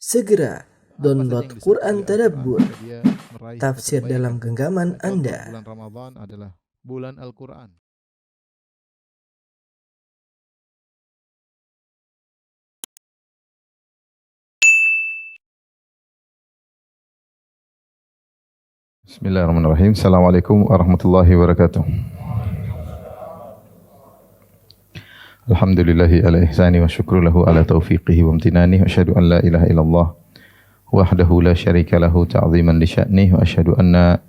Segera download Quran Tadabbur, dia meraih tafsir kebaikan. dalam genggaman Contoh, Anda. Bulan Ramadan adalah bulan Al-Quran. Bismillahirrahmanirrahim. Assalamualaikum warahmatullahi wabarakatuh. Alhamdulillahi ala ihsani wa syukru lahu ala taufiqihi wa amtinani wa asyhadu an la ilaha illallah wahdahu la syarika lahu ta'ziman li sya'nih wa asyhadu anna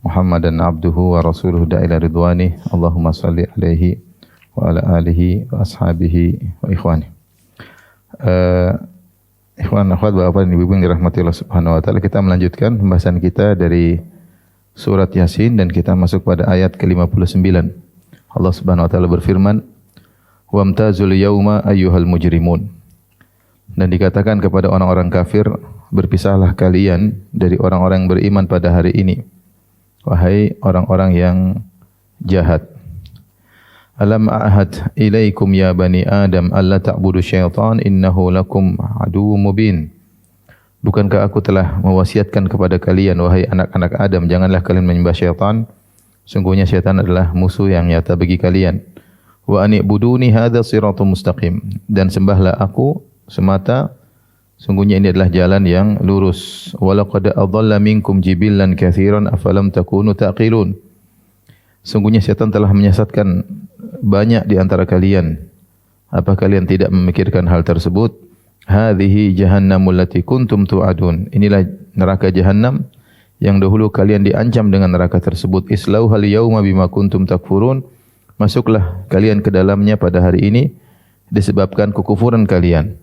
Muhammadan abduhu wa rasuluhu da'ila ridwani. Allahumma salli alaihi wa ala alihi wa ashabihi wa ikhwani. Ikhwan akhwat bapak dan ibu yang dirahmati Allah Subhanahu wa taala, kita melanjutkan pembahasan kita dari surat Yasin dan kita masuk pada ayat ke-59. Allah Subhanahu wa taala berfirman, "Wamtazul yauma ayyuhal mujrimun." Dan dikatakan kepada orang-orang kafir, berpisahlah kalian dari orang-orang yang beriman pada hari ini, wahai orang-orang yang jahat. Alam a'had ilaikum ya bani Adam alla ta'budu syaitan innahu lakum aduwwum mubin. Bukankah aku telah mewasiatkan kepada kalian wahai anak-anak Adam, janganlah kalian menyembah syaitan, sungguhnya syaitan adalah musuh yang nyata bagi kalian. Wa ani'buduni hadza siratum mustaqim, dan sembahlah aku semata, sungguhnya ini adalah jalan yang lurus. Wa laqad adalla minkum jibillan katsiran afalam takunu taqilun. Sungguhnya syaitan telah menyesatkan banyak di antara kalian. Apa kalian tidak memikirkan hal tersebut? Hadhihi jahannamul lati kuntum tu'adun. Inilah neraka jahannam yang dahulu kalian diancam dengan neraka tersebut. Islauhal yauma bima kuntum takfurun. Masuklah kalian ke dalamnya pada hari ini disebabkan kekufuran kalian.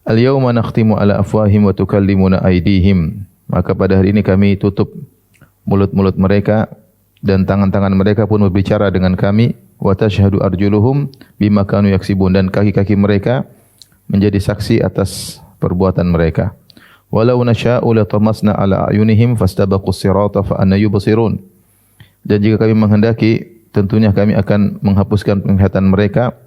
Al yauma nakhtimu ala afwahim wa tukallimuna aydihim. Maka pada hari ini kami tutup mulut-mulut mereka dan tangan-tangan mereka pun berbicara dengan kami. Wa tashhadu arjuluhum bima kanu yaksibun, dan kaki-kaki mereka menjadi saksi atas perbuatan mereka. Walau nasya'u latamasna ala ayunihim fastabaqus sirata fa anna yubsirun. Dan jika kami menghendaki, tentunya kami akan menghapuskan penglihatan mereka,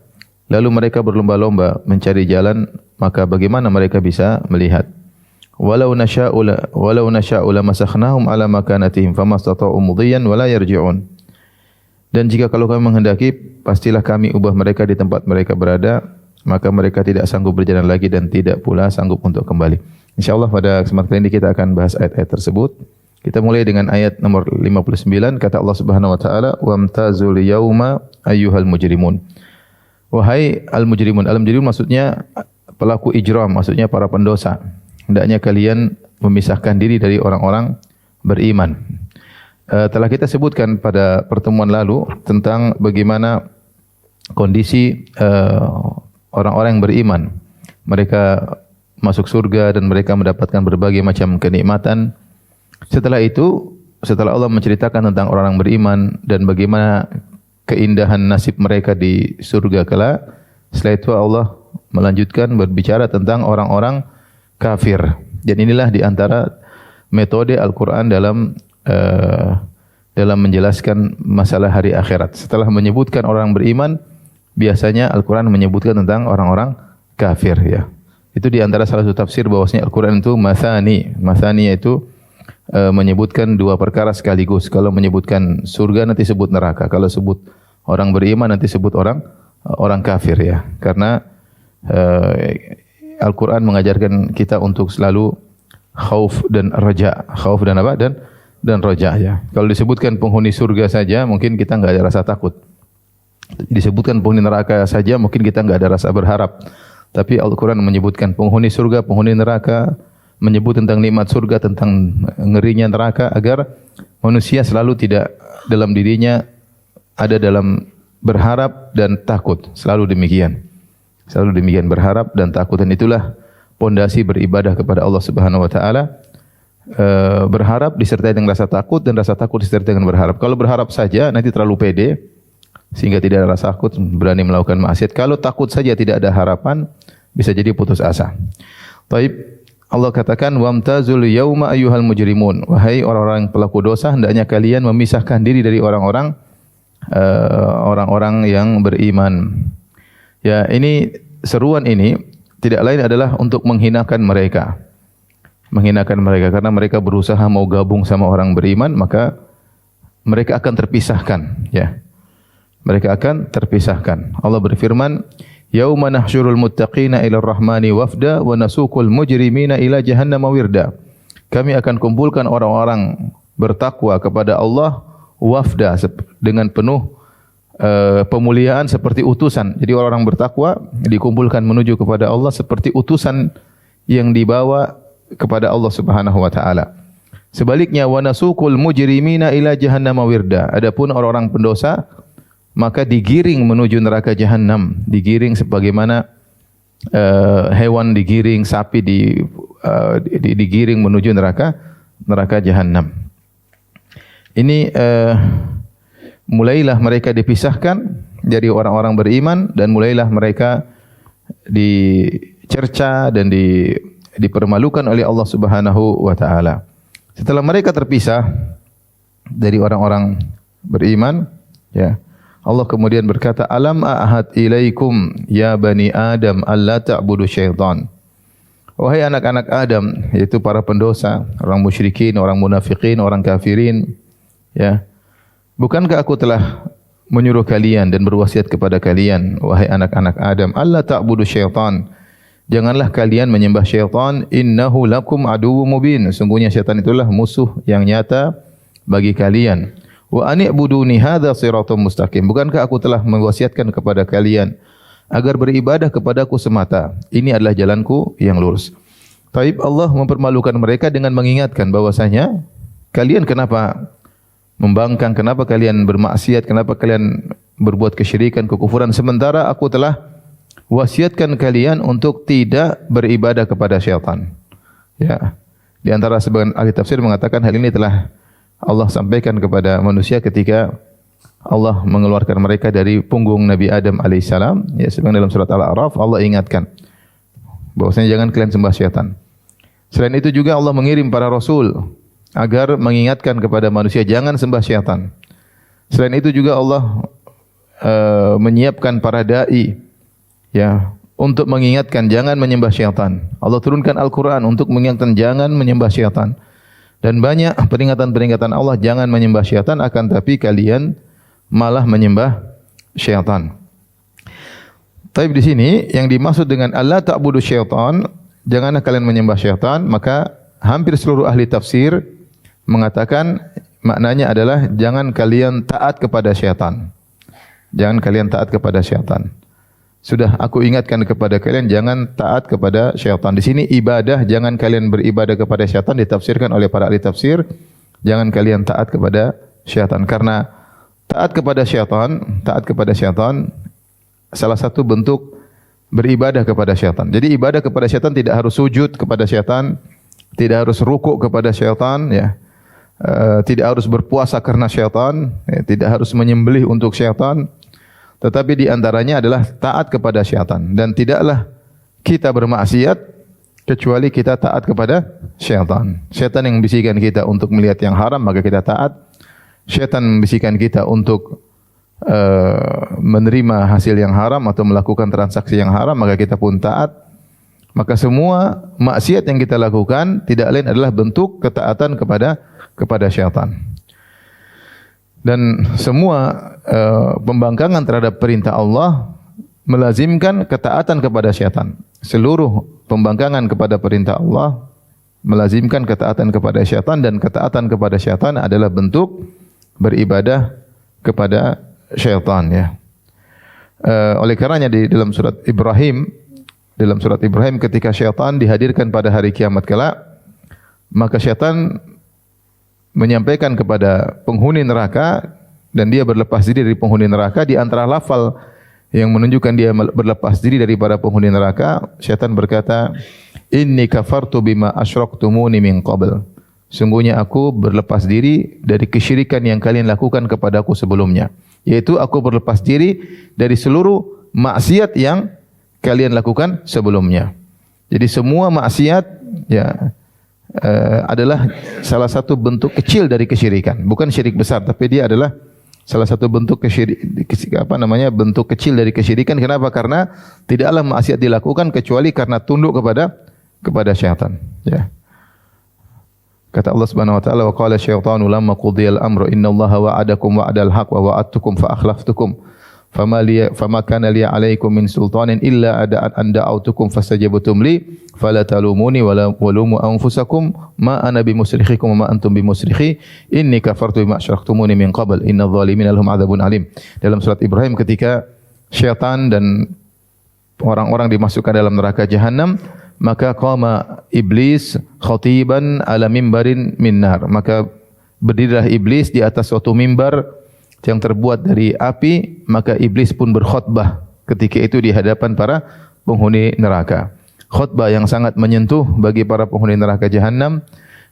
lalu mereka berlomba-lomba mencari jalan, maka bagaimana mereka bisa melihat? Walau nasya'u lamasakhnahum ala makanatihim famastata'u mudhiyan wala yarji'un. Dan jika kalau kami menghendaki, pastilah kami ubah mereka di tempat mereka berada, maka mereka tidak sanggup berjalan lagi dan tidak pula sanggup untuk kembali. InsyaAllah pada kesempatan kali ini kita akan bahas ayat-ayat tersebut. Kita mulai dengan ayat nomor 59, kata Allah Subhanahu wa taala, "Wamtazul yauma ayyuhal mujrimun." Wahai al-mujrimun. Al-mujrimun maksudnya pelaku ijram, maksudnya para pendosa. Hendaknya kalian memisahkan diri dari orang-orang beriman. Telah kita sebutkan pada pertemuan lalu tentang bagaimana kondisi orang-orang yang beriman. Mereka masuk surga dan mereka mendapatkan berbagai macam kenikmatan. Setelah itu, setelah Allah menceritakan tentang orang-orang beriman dan bagaimana keindahan nasib mereka di surga kelak, setelah itu Allah melanjutkan berbicara tentang orang-orang kafir. Dan inilah di antara metode Al-Quran dalam menjelaskan masalah hari akhirat. Setelah menyebutkan orang beriman, biasanya Al-Quran menyebutkan tentang orang-orang kafir. Ya, itu di antara salah satu tafsir bahwasanya Al-Quran itu mathani. Mathani yaitu menyebutkan dua perkara sekaligus. Kalau menyebutkan surga nanti sebut neraka. Kalau sebut orang beriman nanti sebut orang kafir, ya. Karena Al-Quran mengajarkan kita untuk selalu khauf dan raja. Khauf dan apa? Dan raja, ya. Kalau disebutkan penghuni surga saja mungkin kita enggak ada rasa takut. Disebutkan penghuni neraka saja mungkin kita enggak ada rasa berharap. Tapi Al-Quran menyebutkan penghuni surga, penghuni neraka, menyebut tentang nikmat surga, tentang ngerinya neraka, agar manusia selalu tidak dalam dirinya ada dalam berharap dan takut. Selalu demikian. Selalu demikian, berharap dan takut. Dan itulah pondasi beribadah kepada Allah Subhanahu wa taala. Berharap disertai dengan rasa takut dan rasa takut disertai dengan berharap. Kalau berharap saja nanti terlalu pede sehingga tidak ada rasa takut, berani melakukan maksiat. Kalau takut saja tidak ada harapan, bisa jadi putus asa. Baik, Allah katakan, "Wamtazul yauma ayyuhal mujrimun." Wahai orang-orang pelaku dosa, hendaknya kalian memisahkan diri dari orang-orang yang beriman. Ya, ini seruan ini tidak lain adalah untuk menghinakan mereka. Menghinakan mereka karena mereka berusaha mau gabung sama orang beriman, maka mereka akan terpisahkan, ya. Mereka akan terpisahkan. Allah berfirman, "Yauma nahsyurul muttaqina ila ar-rahmani wafda wa nasuqul mujrimina ila jahannam wirda." Kami akan kumpulkan orang-orang bertakwa kepada Allah wafda dengan penuh pemuliaan seperti utusan. Jadi orang-orang bertakwa dikumpulkan menuju kepada Allah seperti utusan yang dibawa kepada Allah Subhanahu wa taala. Sebaliknya wa nasuqul mujrimina ila jahannam wirda. Adapun orang-orang pendosa maka digiring menuju neraka jahanam, digiring sebagaimana hewan digiring, sapi digiring menuju neraka jahanam. Ini mulailah mereka dipisahkan dari orang-orang beriman dan mulailah mereka dicerca dan dipermalukan oleh Allah Subhanahu wa taala. Setelah mereka terpisah dari orang-orang beriman, ya, Allah kemudian berkata, "Alam a'had ilaikum ya bani Adam alla ta'budu syaitan." Wahai anak-anak Adam, yaitu para pendosa, orang musyrikin, orang munafikin, orang kafirin, ya. Bukankah aku telah menyuruh kalian dan berwasiat kepada kalian, wahai anak-anak Adam, alla ta'budu syaitan. Janganlah kalian menyembah syaitan, innahu lakum aduwwum mubin. Sungguhnya syaitan itulah musuh yang nyata bagi kalian. Wa ani'buduni hadza shirathum mustaqim. Bukankah aku telah mewasiatkan kepada kalian agar beribadah kepadaku semata. Ini adalah jalanku yang lurus. Taib, Allah mempermalukan mereka dengan mengingatkan bahwasanya kalian kenapa membangkang, kenapa kalian bermaksiat, kenapa kalian berbuat kesyirikan, kekufuran, sementara aku telah wasiatkan kalian untuk tidak beribadah kepada syaitan. Ya. Di antara sebagian ahli tafsir mengatakan hal ini telah Allah sampaikan kepada manusia ketika Allah mengeluarkan mereka dari punggung Nabi Adam alaihissalam. Ya, sebagaimana dalam surat Al-A'raf Allah ingatkan bahwasanya jangan kalian sembah syaitan. Selain itu juga Allah mengirim para rasul agar mengingatkan kepada manusia jangan sembah syaitan. Selain itu juga Allah menyiapkan para dai, ya, untuk mengingatkan jangan menyembah syaitan. Allah turunkan Al-Quran untuk mengingatkan jangan menyembah syaitan. Dan banyak peringatan-peringatan Allah jangan menyembah syaitan, akan tapi kalian malah menyembah syaitan. Tapi di sini yang dimaksud dengan Allah ta'budu syaitan, janganlah kalian menyembah syaitan, maka hampir seluruh ahli tafsir mengatakan maknanya adalah jangan kalian taat kepada syaitan. Jangan kalian taat kepada syaitan. Sudah aku ingatkan kepada kalian jangan taat kepada syaitan. Di sini ibadah, jangan kalian beribadah kepada syaitan ditafsirkan oleh para ahli tafsir, jangan kalian taat kepada syaitan. Karena taat kepada syaitan salah satu bentuk beribadah kepada syaitan. Jadi ibadah kepada syaitan tidak harus sujud kepada syaitan, tidak harus rukuk kepada syaitan, ya. Tidak harus berpuasa karena syaitan, ya, tidak harus menyembelih untuk syaitan, tetapi di antaranya adalah taat kepada syaitan. Dan tidaklah kita bermaksiat kecuali kita taat kepada syaitan. Syaitan yang membisikkan kita untuk melihat yang haram, maka kita taat. Syaitan membisikkan kita untuk menerima hasil yang haram atau melakukan transaksi yang haram, maka kita pun taat. Maka semua maksiat yang kita lakukan tidak lain adalah bentuk ketaatan kepada syaitan. Dan semua pembangkangan terhadap perintah Allah melazimkan ketaatan kepada syaitan. Seluruh pembangkangan kepada perintah Allah melazimkan ketaatan kepada syaitan, dan ketaatan kepada syaitan adalah bentuk beribadah kepada syaitan, ya. Oleh karenanya di dalam surat Ibrahim ketika syaitan dihadirkan pada hari kiamat kelak, maka syaitan menyampaikan kepada penghuni neraka, dan dia berlepas diri dari penghuni neraka. Di antara lafal yang menunjukkan dia berlepas diri daripada penghuni neraka, syaitan berkata, "Inni kafartu bima asyraktumuni min qabl." Sungguhnya aku berlepas diri dari kesyirikan yang kalian lakukan kepadaku sebelumnya. Yaitu aku berlepas diri dari seluruh maksiat yang kalian lakukan sebelumnya. Jadi semua maksiat, ya, adalah salah satu bentuk kecil dari kesyirikan. Bukan syirik besar, tapi dia adalah Salah satu bentuk bentuk kecil dari kesyirikan. Kenapa? Karena tidaklah maksiat dilakukan kecuali karena tunduk kepada syaitan. Ya. Kata Allah Subhanahu wa taala, wa qala syaitanu lamma qudiyal amru innallaha wa'adakum wa'dal haqq wa wa'adtukum fa akhlaftukum fama kana li 'alaikum min sultanin illa an da'awtukum fastajabtum li fala talumuni wa lumu anfusakum ma ana bimusrikhikum wa ma antum bimusrikhi inni kafartu bima asyraktumuni min qabl innadh dhalimina lahum 'adzabun alim. Dalam surat Ibrahim ketika syaitan dan orang-orang dimasukkan dalam neraka jahanam, maka qama iblis khatiban ala mimbarin min nar, maka berdirilah iblis di atas suatu mimbar yang terbuat dari api, maka iblis pun berkhutbah ketika itu di hadapan para penghuni neraka. Khutbah yang sangat menyentuh bagi para penghuni neraka jahanam,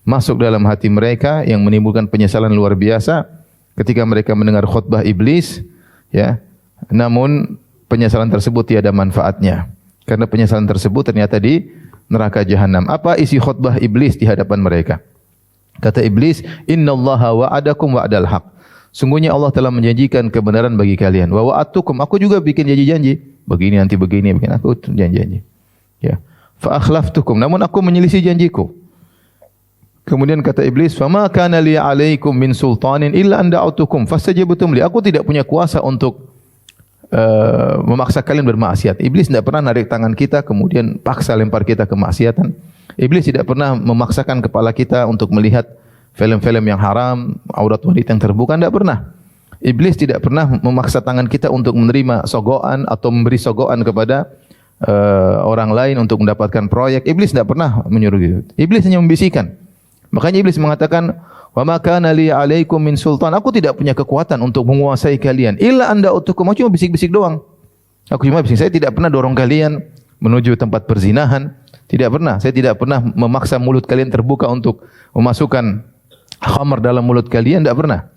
masuk dalam hati mereka yang menimbulkan penyesalan luar biasa ketika mereka mendengar khutbah iblis, ya. Namun penyesalan tersebut tiada manfaatnya. Karena penyesalan tersebut ternyata di neraka jahanam. Apa isi khutbah iblis di hadapan mereka? Kata iblis, "Innallaha wa'adakum wa'dal haqq." Sungguhnya Allah telah menjanjikan kebenaran bagi kalian. Wa wa'adtukum, aku juga bikin janji-janji. Begini nanti begini, aku janji-janji. Ya. Fa akhlaftukum, namun aku menyelisih janjiku. Kemudian kata iblis, "Fama kana li 'alaikum min sultanin illa an da'utukum fastajabtum li." Aku tidak punya kuasa untuk memaksa kalian bermaksiat. Iblis tidak pernah narik tangan kita kemudian paksa lempar kita ke maksiatan. Iblis tidak pernah memaksakan kepala kita untuk melihat film-film yang haram, aurat wanita yang terbuka, tidak pernah. Iblis tidak pernah memaksa tangan kita untuk menerima sogokan atau memberi sogokan kepada orang lain untuk mendapatkan proyek. Iblis tidak pernah menyuruh gitu. Iblis hanya membisikkan. Makanya iblis mengatakan, "Wa ma kana li 'alaikum min sultan." Aku tidak punya kekuatan untuk menguasai kalian. Illa anda utukum. Aku cuma bisik-bisik doang. Aku cuma bisik. Saya tidak pernah dorong kalian menuju tempat perzinahan. Tidak pernah. Saya tidak pernah memaksa mulut kalian terbuka untuk memasukkan khamar dalam mulut kalian. Tidak pernah.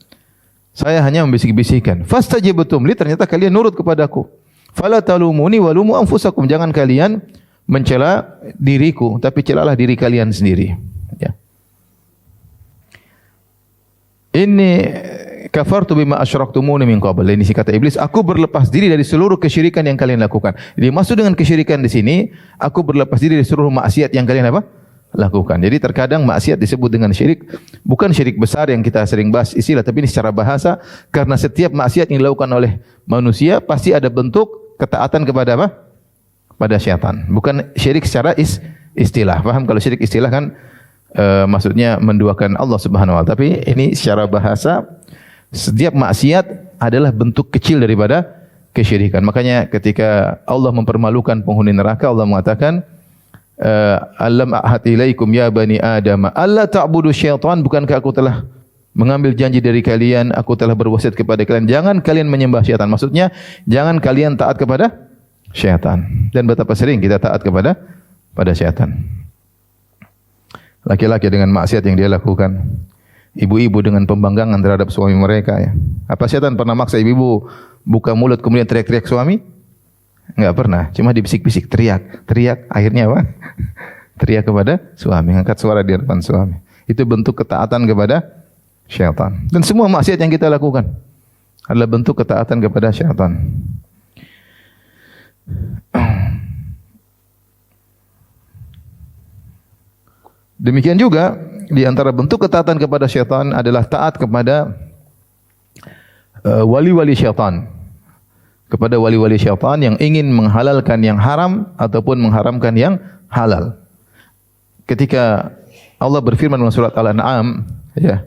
Saya hanya membisik-bisikkan. Fastajabtum li, ternyata kalian nurut kepadaku. Fala talumuni wa lumu anfusakum. Jangan kalian mencela diriku, tapi celalah diri kalian sendiri. Ya. Ini kafartu bima asyraktumuni min qabl. Ini kata iblis, aku berlepas diri dari seluruh kesyirikan yang kalian lakukan. Jadi maksud dengan kesyirikan di sini, aku berlepas diri dari seluruh maksiat yang kalian lakukan. Jadi terkadang maksiat disebut dengan syirik, bukan syirik besar yang kita sering bahas istilah, tapi ini secara bahasa, karena setiap maksiat yang dilakukan oleh manusia pasti ada bentuk ketaatan kepada apa? Pada syaitan. Bukan syirik secara istilah. Paham kalau syirik istilah kan maksudnya menduakan Allah Subhanahu wa taala. Tapi ini secara bahasa, setiap maksiat adalah bentuk kecil daripada kesyirikan. Makanya ketika Allah mempermalukan penghuni neraka, Allah mengatakan, "Alam a'had ilaikum ya bani Adam, alla ta'budu syaitan." Bukankah aku telah mengambil janji dari kalian, aku telah berwasiat kepada kalian, jangan kalian menyembah syaitan. Maksudnya, jangan kalian taat kepada syaitan. Dan betapa sering kita taat kepada syaitan. Laki-laki dengan maksiat yang dia lakukan, ibu-ibu dengan pembanggangan terhadap suami mereka. Ya. Apa syaitan pernah maksa ibu-ibu buka mulut kemudian teriak-teriak suami? Enggak pernah. Cuma dibisik-bisik, teriak. Akhirnya apa? Teriak kepada suami, angkat suara di hadapan suami. Itu bentuk ketaatan kepada syaitan. Dan semua maksiat yang kita lakukan adalah bentuk ketaatan kepada syaitan. Demikian juga di antara bentuk ketaatan kepada syaitan adalah taat kepada wali-wali syaitan. Kepada wali-wali syaitan yang ingin menghalalkan yang haram ataupun mengharamkan yang halal. Ketika Allah berfirman dalam surat Al-An'am, ya,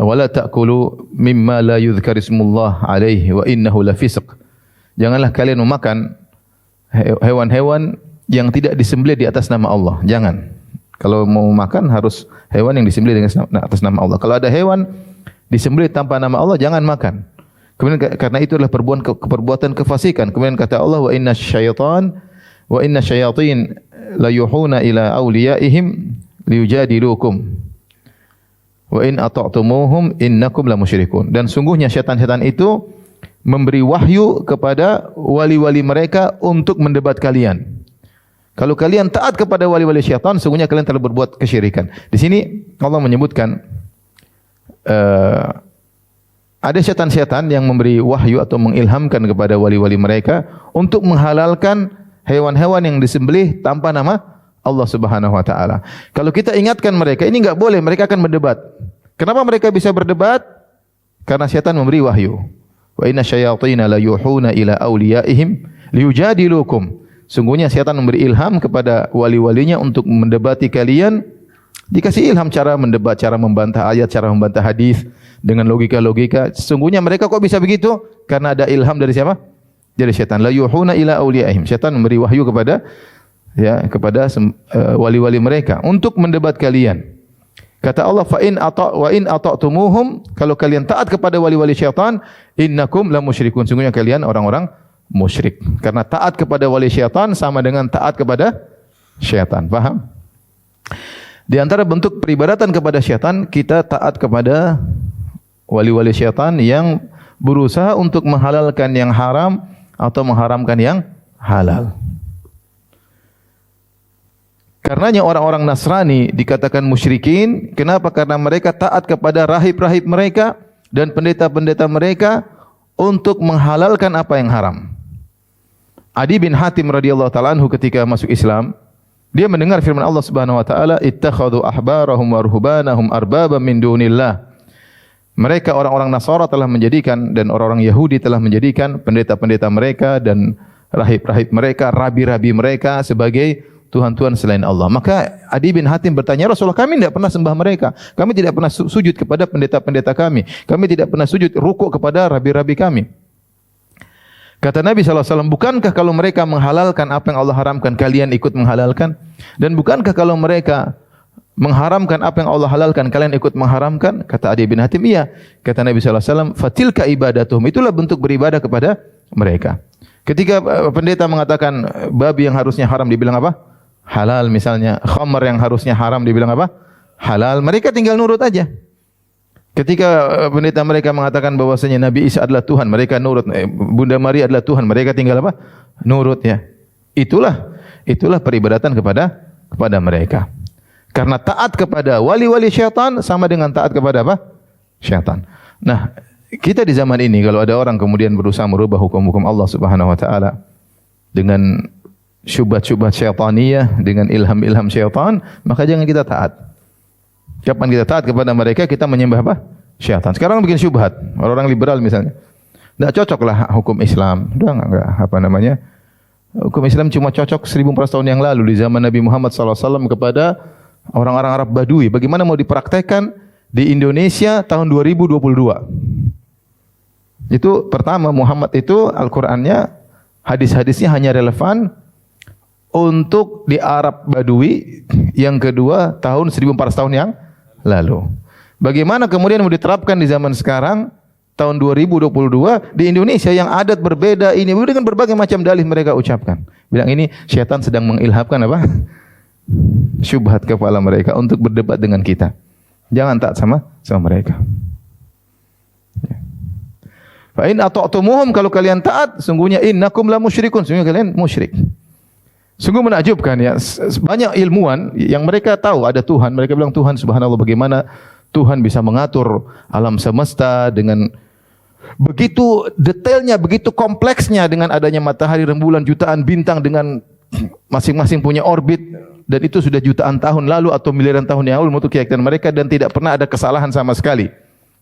wala ta'kulu mimma la yuzkar ismullah alaihi wa innahu lafisq. Janganlah kalian memakan hewan-hewan yang tidak disembelih di atas nama Allah. Jangan. Kalau mau makan harus hewan yang disembelih dengan atas nama Allah. Kalau ada hewan disembelih tanpa nama Allah, jangan makan. Kemudian karena itu adalah perbuatan kefasikan. Kemudian kata Allah, wa inna syayatin la yuhuna ila awliyaihim liyujadilukum wa in ata'tumuhum innakum la musyrikun. Dan sungguhnya syaitan-syaitan itu memberi wahyu kepada wali-wali mereka untuk mendebat kalian. Kalau kalian taat kepada wali-wali syaitan, sungguhnya kalian telah berbuat kesyirikan. Di sini Allah menyebutkan ada setan-setan yang memberi wahyu atau mengilhamkan kepada wali-wali mereka untuk menghalalkan hewan-hewan yang disembelih tanpa nama Allah Subhanahu wa taala. Kalau kita ingatkan mereka, ini enggak boleh, mereka akan berdebat. Kenapa mereka bisa berdebat? Karena setan memberi wahyu. Wa inna syayatina la yuhuna ila awliyaihim liyujadilukum. Sungguhnya setan memberi ilham kepada wali-walinya untuk mendebati kalian. Dikasih ilham cara mendebat, cara membantah ayat, cara membantah hadis dengan logika-logika. Sesungguhnya mereka kok bisa begitu? Karena ada ilham dari siapa? Dari setan. La yuhuna ila awliyaihim. Setan memberi wahyu kepada wali-wali mereka untuk mendebat kalian. Kata Allah, fa in ata'tumuhum, kalau kalian taat kepada wali-wali syaitan, innakum la musyrikun. Sungguhnya kalian orang-orang musyrik. Karena taat kepada wali syaitan sama dengan taat kepada syaitan. Paham? Di antara bentuk peribadatan kepada syaitan, kita taat kepada wali-wali syaitan yang berusaha untuk menghalalkan yang haram atau mengharamkan yang halal. Karenanya orang-orang Nasrani dikatakan musyrikin. Kenapa? Karena mereka taat kepada rahib-rahib mereka dan pendeta-pendeta mereka untuk menghalalkan apa yang haram. Adi bin Hatim radhiyallahu ta'ala anhu ketika masuk Islam, dia mendengar firman Allah Subhanahu wa taala, "Ittakhadhu ahbarahum wa ruhbanahum arbaba min dunillah." Mereka orang-orang Nasara telah menjadikan dan orang-orang Yahudi telah menjadikan pendeta-pendeta mereka dan rahib-rahib mereka, rabi-rabi mereka sebagai Tuhan-Tuhan selain Allah. Maka Adi bin Hatim bertanya, Rasulullah, kami tidak pernah sembah mereka. Kami tidak pernah sujud kepada pendeta-pendeta kami. Kami tidak pernah sujud rukuk kepada rabi-rabi kami. Kata Nabi SAW, bukankah kalau mereka menghalalkan apa yang Allah haramkan, kalian ikut menghalalkan? Dan bukankah kalau mereka mengharamkan apa yang Allah halalkan, kalian ikut mengharamkan? Kata Adi bin Hatim, iya. Kata Nabi SAW, fatilka ibadatuhum. Itulah bentuk beribadah kepada mereka. Ketika pendeta mengatakan babi yang harusnya haram, dibilang apa? Halal misalnya. Khamar yang harusnya haram, dibilang apa? Halal. Mereka tinggal nurut aja. Ketika pendeta mereka mengatakan bahwasanya Nabi Isa adalah Tuhan, mereka nurut. Bunda Maria adalah Tuhan, mereka tinggal apa? Nurut ya. Itulah peribadatan kepada mereka. Karena taat kepada wali-wali syaitan sama dengan taat kepada apa? Syaitan. Nah, kita di zaman ini kalau ada orang kemudian berusaha merubah hukum-hukum Allah Subhanahu wa taala dengan syubhat-syubhat syaitaniyah, dengan ilham-ilham syaitan, maka jangan kita taat. Kapan kita taat kepada mereka, kita menyembah apa? Syaitan. Sekarang bikin syubhat, orang-orang liberal misalnya. Tidak cocoklah hukum Islam. Udah enggak apa namanya? Hukum Islam cuma cocok 1400 tahun yang lalu di zaman Nabi Muhammad SAW kepada orang-orang Arab Badui. Bagaimana mau dipraktekkan di Indonesia tahun 2022? Itu pertama, Muhammad itu Al-Qur'annya, hadis-hadisnya hanya relevan untuk di Arab Badui. Yang kedua, tahun 1400 tahun yang lalu. Bagaimana kemudian mau diterapkan di zaman sekarang, tahun 2022 di Indonesia yang adat berbeda ini, dengan berbagai macam dalih mereka ucapkan. Bilang ini syaitan sedang mengilhamkan apa? Syubhat kepala mereka untuk berdebat dengan kita. Jangan taat sama mereka. Fa in ata'tumuhum, kalau kalian taat, sungguhnya innakum la musyrikun, sungguhnya kalian musyrik. Sungguh menakjubkan ya, banyak ilmuwan yang mereka tahu ada Tuhan, mereka bilang Tuhan, subhanallah, bagaimana Tuhan bisa mengatur alam semesta dengan begitu detailnya, begitu kompleksnya, dengan adanya matahari, rembulan, jutaan bintang dengan masing-masing punya orbit, dan itu sudah jutaan tahun lalu atau miliaran tahun yang lalu menurut keyakinan mereka, dan tidak pernah ada kesalahan sama sekali.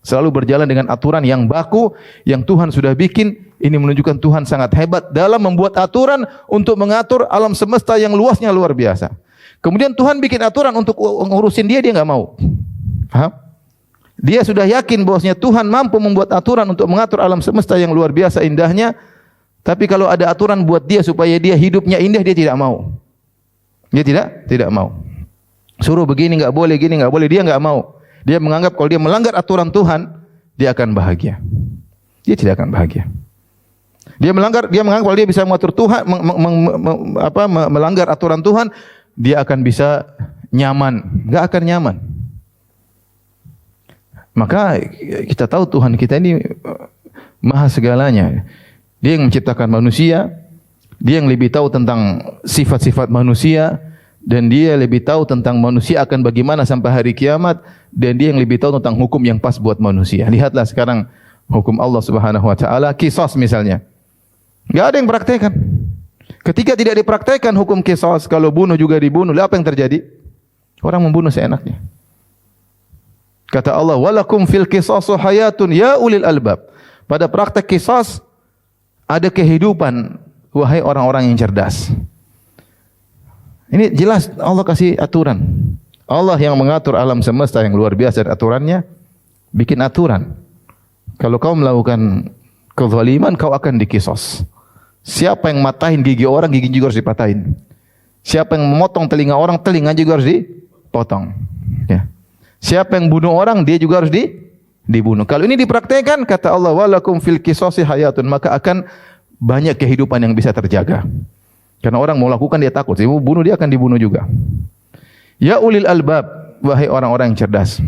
Selalu berjalan dengan aturan yang baku yang Tuhan sudah bikin. Ini menunjukkan Tuhan sangat hebat dalam membuat aturan untuk mengatur alam semesta yang luasnya luar biasa. Kemudian Tuhan bikin aturan untuk ngurusin dia nggak mau. Paham? Dia sudah yakin bahwasanya Tuhan mampu membuat aturan untuk mengatur alam semesta yang luar biasa indahnya. Tapi kalau ada aturan buat dia supaya dia hidupnya indah, dia tidak mau. Dia tidak mau. Suruh begini nggak boleh, gini nggak boleh, dia nggak mau. Dia menganggap kalau dia melanggar aturan Tuhan, dia akan bahagia. Dia tidak akan bahagia. Dia menganggap kalau dia bisa mengatur Tuhan, melanggar aturan Tuhan, dia akan bisa nyaman. Enggak akan nyaman. Maka kita tahu Tuhan kita ini maha segalanya. Dia yang menciptakan manusia, dia yang lebih tahu tentang sifat-sifat manusia, dan dia lebih tahu tentang manusia akan bagaimana sampai hari kiamat, dan dia yang lebih tahu tentang hukum yang pas buat manusia. Lihatlah sekarang hukum Allah Subhanahu wa taala, qisas misalnya. Enggak ada yang praktekkan. Ketika tidak dipraktekkan hukum qisas, kalau bunuh juga dibunuh, apa yang terjadi? Orang membunuh seenaknya. Kata Allah, "Walakum fil qisasu hayatun ya ulil albab." Pada praktek qisas ada kehidupan, wahai orang-orang yang cerdas. Ini jelas Allah kasih aturan. Allah yang mengatur alam semesta yang luar biasa dan aturannya, bikin aturan. Kalau kau melakukan kezaliman, kau akan dikisos. Siapa yang matahin gigi orang, gigi juga harus dipatahin. Siapa yang memotong telinga orang, telinga juga harus dipotong. Ya. Siapa yang bunuh orang, dia juga harus dibunuh. Kalau ini dipraktekkan, kata Allah, walakum fil qisasi hayatun, maka akan banyak kehidupan yang bisa terjaga. Karena orang mau lakukan dia takut, dia mau bunuh dia akan dibunuh juga. Ya ulil albab, wahai orang-orang yang cerdas.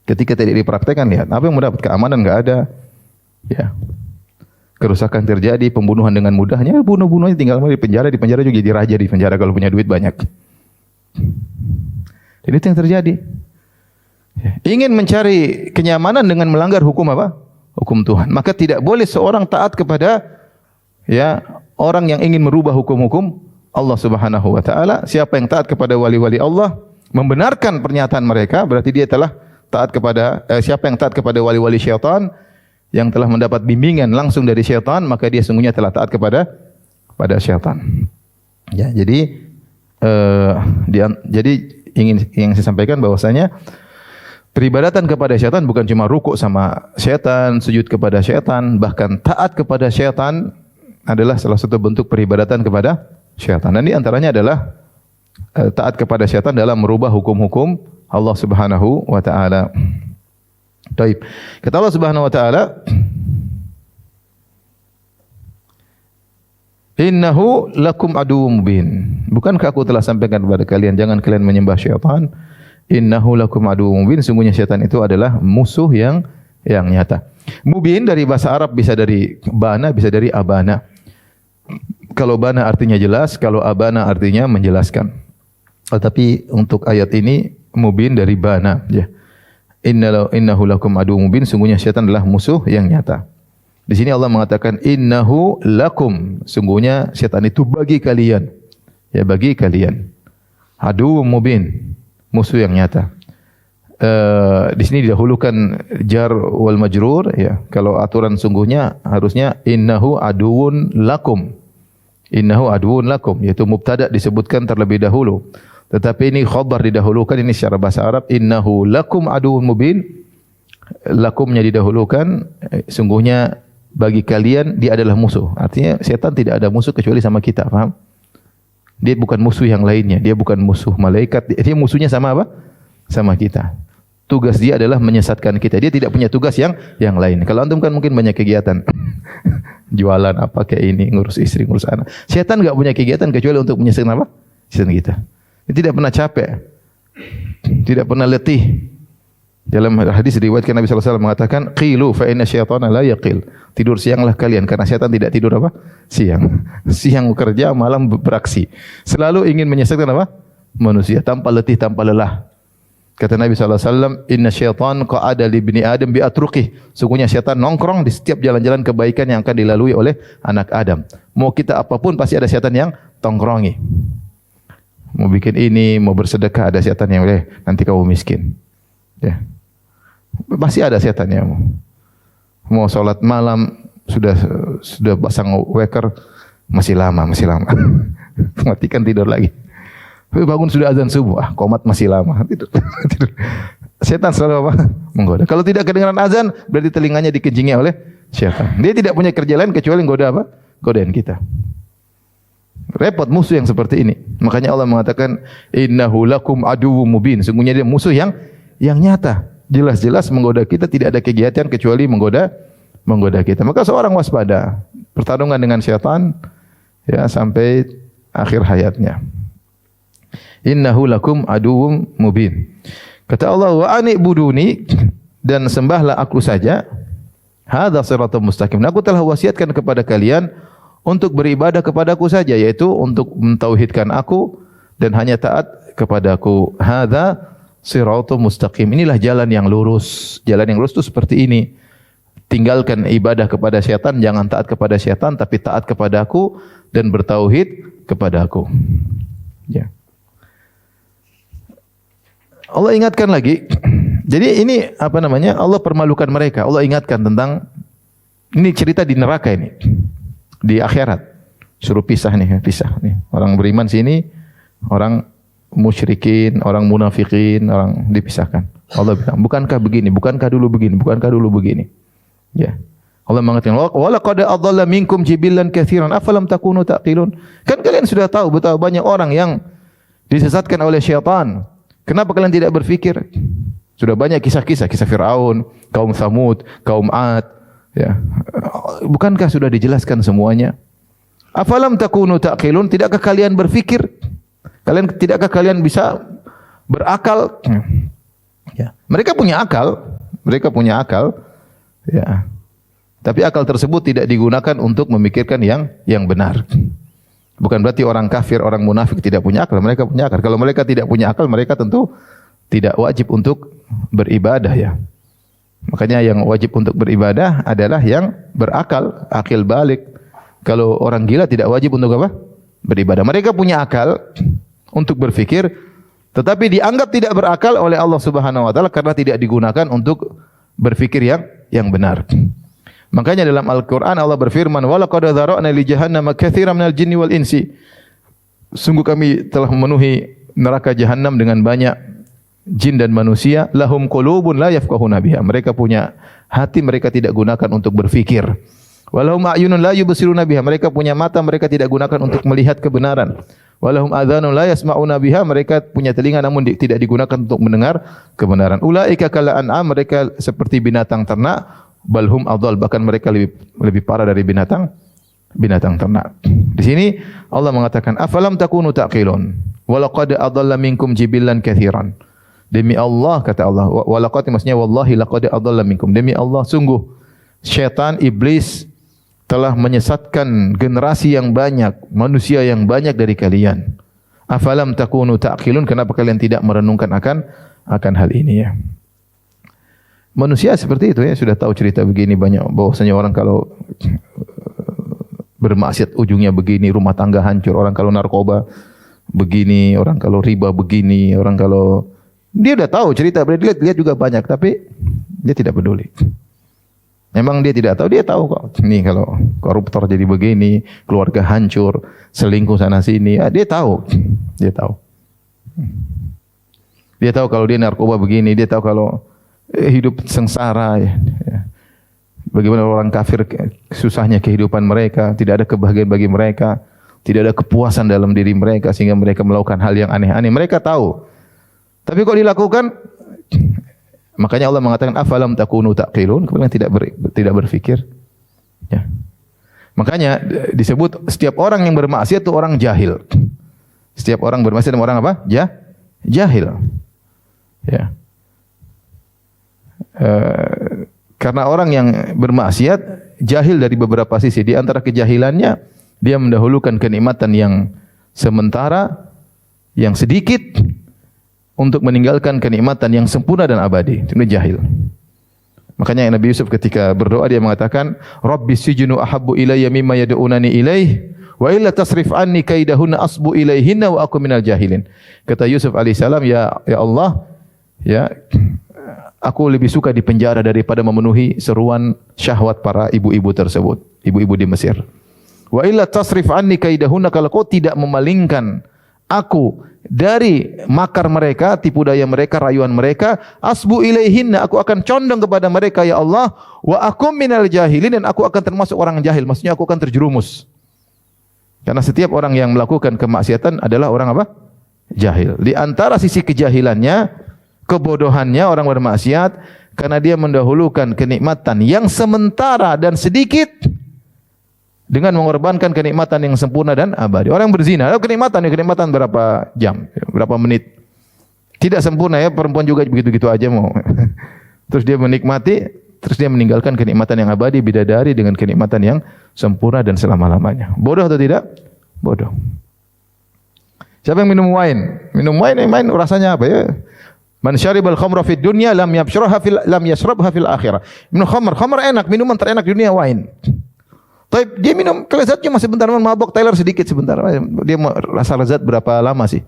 Ketika tidak dipraktekkan, lihat apa yang mendapat keamanan enggak ada. Ya. Kerusakan terjadi, pembunuhan dengan mudahnya, bunuh-bunuhnya tinggal di penjara juga jadi raja di penjara kalau punya duit banyak. Jadi itu yang terjadi. Ya. Ingin mencari kenyamanan dengan melanggar hukum apa? Hukum Tuhan. Maka tidak boleh seorang taat kepada orang yang ingin merubah hukum-hukum Allah Subhanahu wa taala. Siapa yang taat kepada wali-wali Allah, membenarkan pernyataan mereka, berarti dia telah taat kepada siapa yang taat kepada wali-wali syaitan yang telah mendapat bimbingan langsung dari syaitan, maka dia sungguhnya telah taat kepada syaitan. Ya, jadi yang saya sampaikan bahwasanya peribadatan kepada syaitan bukan cuma rukuk sama syaitan, sujud kepada syaitan, bahkan taat kepada syaitan adalah salah satu bentuk peribadatan kepada syaitan. Dan di antaranya adalah taat kepada syaitan dalam merubah hukum-hukum Allah Subhanahu wa taala. Baik. Kata Allah Subhanahu wa taala, "Innahu lakum aduwwum mubin." Bukankah aku telah sampaikan kepada kalian jangan kalian menyembah syaitan? Innahu lakum aduwwum mubin. Sungguhnya syaitan itu adalah musuh yang nyata. Mubin dari bahasa Arab bisa dari bana, bisa dari abana. Kalau bana artinya jelas, kalau abana artinya menjelaskan. Tetapi untuk ayat ini mubin dari bana, ya. Innahu lakum aduwwum mubin, sungguhnya syaitan adalah musuh yang nyata. Di sini Allah mengatakan innahu lakum, sungguhnya syaitan itu bagi kalian. Ya, bagi kalian. Aduwwum mubin, musuh yang nyata. Di sini didahulukan jar wal majrur, ya. Kalau aturan sungguhnya harusnya innahu aduwwun lakum. Innahu aduwwun lakum, yaitu mubtada disebutkan terlebih dahulu. Tetapi ini khabar didahulukan, ini secara bahasa Arab. Innahu lakum aduwwun mubin. Lakumnya didahulukan, sungguhnya bagi kalian dia adalah musuh. Artinya setan tidak ada musuh kecuali sama kita, paham? Dia bukan musuh yang lainnya, dia bukan musuh malaikat, dia musuhnya sama apa? Sama kita. Tugas dia adalah menyesatkan kita. Dia tidak punya tugas yang lain. Kalau antum kan mungkin banyak kegiatan. Jualan apa kayak ini, ngurus istri, ngurus anak. Setan enggak punya kegiatan kecuali untuk menyesatkan apa? Setan kita. Dia tidak pernah capek. Tidak pernah letih. Dalam hadis riwayatkan Nabi sallallahu alaihi wasallam mengatakan, "Qilu fa inna syaitana la yaqil." Tidur sianglah kalian karena setan tidak tidur apa? Siang. Siang bekerja, malam beraksi. Selalu ingin menyesatkan apa? Manusia tanpa letih, tanpa lelah. Kata Nabi sallallahu alaihi wasallam, "Inna syaitan qa'ada li ibni Adam bi atruqih." Sungguhnya syaitan nongkrong di setiap jalan-jalan kebaikan yang akan dilalui oleh anak Adam. Mau kita apapun pasti ada syaitan yang tongkrongi. Mau bikin ini, mau bersedekah ada syaitan yang nanti kamu miskin. Ya. Masih ada setan yang mau salat malam sudah pasang weker masih lama. Matikan tidur lagi. Bangun sudah azan subuh, qomat masih lama. Tidur. Setan selalu apa? Menggoda. Kalau tidak kedengaran azan, berarti telinganya dikencingi oleh setan. Dia tidak punya kerja lain kecuali menggoda apa? Godain kita. Repot musuh yang seperti ini. Makanya Allah mengatakan innahu lakum aduwwum mubin. Sungguhnya dia musuh yang nyata. Jelas-jelas menggoda kita, tidak ada kegiatan kecuali menggoda kita. Maka seorang waspada pertarungan dengan syaitan ya sampai akhir hayatnya. Innahu lakum aduwwum mubin. Kata Allah, wa anibuduni, dan sembahlah aku saja. Hadza shiratal mustaqim. Aku telah wasiatkan kepada kalian untuk beribadah kepadaku saja, yaitu untuk mentauhidkan aku dan hanya taat kepadaku. Hadza shiratal mustaqim. Inilah jalan yang lurus. Jalan yang lurus itu seperti ini. tinggalkan ibadah kepada syaitan, jangan taat kepada syaitan, tapi taat kepada-Aku dan bertauhid kepada-Aku. Ya. Allah ingatkan lagi. Jadi ini apa namanya? Allah permalukan mereka. Allah ingatkan tentang ini cerita di neraka ini. Di akhirat. Suruh pisah nih, pisah nih. Orang beriman sini, orang musyrikin, orang munafikin, orang dipisahkan. Allah bilang, bukankah begini? Bukankah dulu begini? Bukankah dulu begini? Ya. Allah mengatakan, "Wa laqad adalla minkum jibillan katsiran, afalam takunu taqilun?" Kan kalian sudah tahu betapa banyak orang yang disesatkan oleh syaitan. Kenapa kalian tidak berfikir? Sudah banyak kisah-kisah Firaun, kaum Tsamud, kaum Ad, ya. Bukankah sudah dijelaskan semuanya? Afalam takunu taqilun? Tidakkah kalian berfikir? Tidakkah kalian bisa berakal? Ya. Mereka punya akal, ya. Tapi akal tersebut tidak digunakan untuk memikirkan yang benar. Bukan berarti orang kafir, orang munafik tidak punya akal. Mereka punya akal. Kalau mereka tidak punya akal, mereka tentu tidak wajib untuk beribadah, ya. Makanya yang wajib untuk beribadah adalah yang berakal, akil balik. Kalau orang gila tidak wajib untuk apa? Beribadah. Mereka punya akal untuk berfikir, tetapi dianggap tidak berakal oleh Allah Subhanahu wa taala karena tidak digunakan untuk berfikir yang benar. Makanya dalam Al-Qur'an Allah berfirman, "Wa laqad dzara'na li jahannama katsiran minal jinni wal insi." Sungguh kami telah memenuhi neraka jahanam dengan banyak jin dan manusia. Lahum qulubun la yafqahuna biha. Mereka punya hati, mereka tidak gunakan untuk berfikir. Walahum a'yunun la yubsiruna biha. Mereka punya mata, mereka tidak gunakan untuk melihat kebenaran. Walahum adhanun la yasma'una biha. Mereka punya telinga namun tidak digunakan untuk mendengar kebenaran. Ulaika kal an'am. Mereka seperti binatang ternak. Balhum adhal, bahkan mereka lebih parah dari binatang ternak. Di sini Allah mengatakan, afalam takunu taqilun wa laqad adalla minkum jibillan katsiran. Demi Allah, kata Allah, wa laqad maksudnya wallahi laqad adalla minkum. Demi Allah, sungguh syaitan iblis telah menyesatkan generasi yang banyak, manusia yang banyak dari kalian. Afalam takunu taqilun, kenapa kalian tidak merenungkan akan hal ini, ya. Manusia seperti itu, ya, sudah tahu cerita begini banyak, bahwasanya orang kalau bermaksiat ujungnya begini, rumah tangga hancur, orang kalau narkoba begini, orang kalau riba begini, orang kalau dia udah tahu cerita, lihat juga banyak, tapi dia tidak peduli. Memang dia tidak tahu, dia tahu kok. Nih kalau koruptor jadi begini, keluarga hancur, selingkuh sana sini, ya, dia tahu. Dia tahu kalau dia narkoba begini, dia tahu kalau hidup sengsara, ya. Bagaimana orang kafir susahnya kehidupan mereka, tidak ada kebahagiaan bagi mereka, tidak ada kepuasan dalam diri mereka sehingga mereka melakukan hal yang aneh-aneh. Mereka tahu. Tapi kok dilakukan? Makanya Allah mengatakan afalam takunu taqilun, kalian tidak berfikir. Ya. Makanya disebut setiap orang yang bermaksiat itu orang jahil. Setiap orang bermaksiat orang apa? Jahil. Ya. Karena orang yang bermaksiat jahil dari beberapa sisi. Di antara kejahilannya, dia mendahulukan kenikmatan yang sementara, yang sedikit, untuk meninggalkan kenikmatan yang sempurna dan abadi. Itu jahil. Makanya Nabi Yusuf ketika berdoa dia mengatakan, "Rabbi sijnu ahabbu ilayya mimma yad'unani ilaih, wa illa tasrif anni kaidahunna asbu ilaihinna wa aku minal jahilin." Kata Yusuf alaihissalam, ya Allah, ya, aku lebih suka di penjara daripada memenuhi seruan syahwat para ibu-ibu tersebut, ibu-ibu di Mesir. Wa illa tasrif anni kaidahunna, kalau kau tidak memalingkan aku dari makar mereka, tipu daya mereka, rayuan mereka, asbu ilaihinna, aku akan condong kepada mereka, ya Allah, wa akum minal jahilin, dan aku akan termasuk orang jahil, maksudnya aku akan terjerumus. Karena setiap orang yang melakukan kemaksiatan adalah orang apa? Jahil. Di antara sisi kejahilannya, kebodohannya orang bermaksiat karena dia mendahulukan kenikmatan yang sementara dan sedikit dengan mengorbankan kenikmatan yang sempurna dan abadi. Orang berzina, kenikmatan berapa jam, berapa menit. Tidak sempurna, ya, perempuan juga begitu-begitu aja mau. Terus dia menikmati, terus dia meninggalkan kenikmatan yang abadi, bidadari dengan kenikmatan yang sempurna dan selama-lamanya. Bodoh atau tidak? Bodoh. Siapa yang minum wine? Minum wine rasanya apa, ya? Man syaribal khamra fid dunya lam yashrabha fil akhirah. Minum khamr enak, minuman terenak di dunia wine. Tapi dia minum kelezatnya masih sebentar, mabok Tyler sedikit sebentar. Dia rasa lezat berapa lama sih?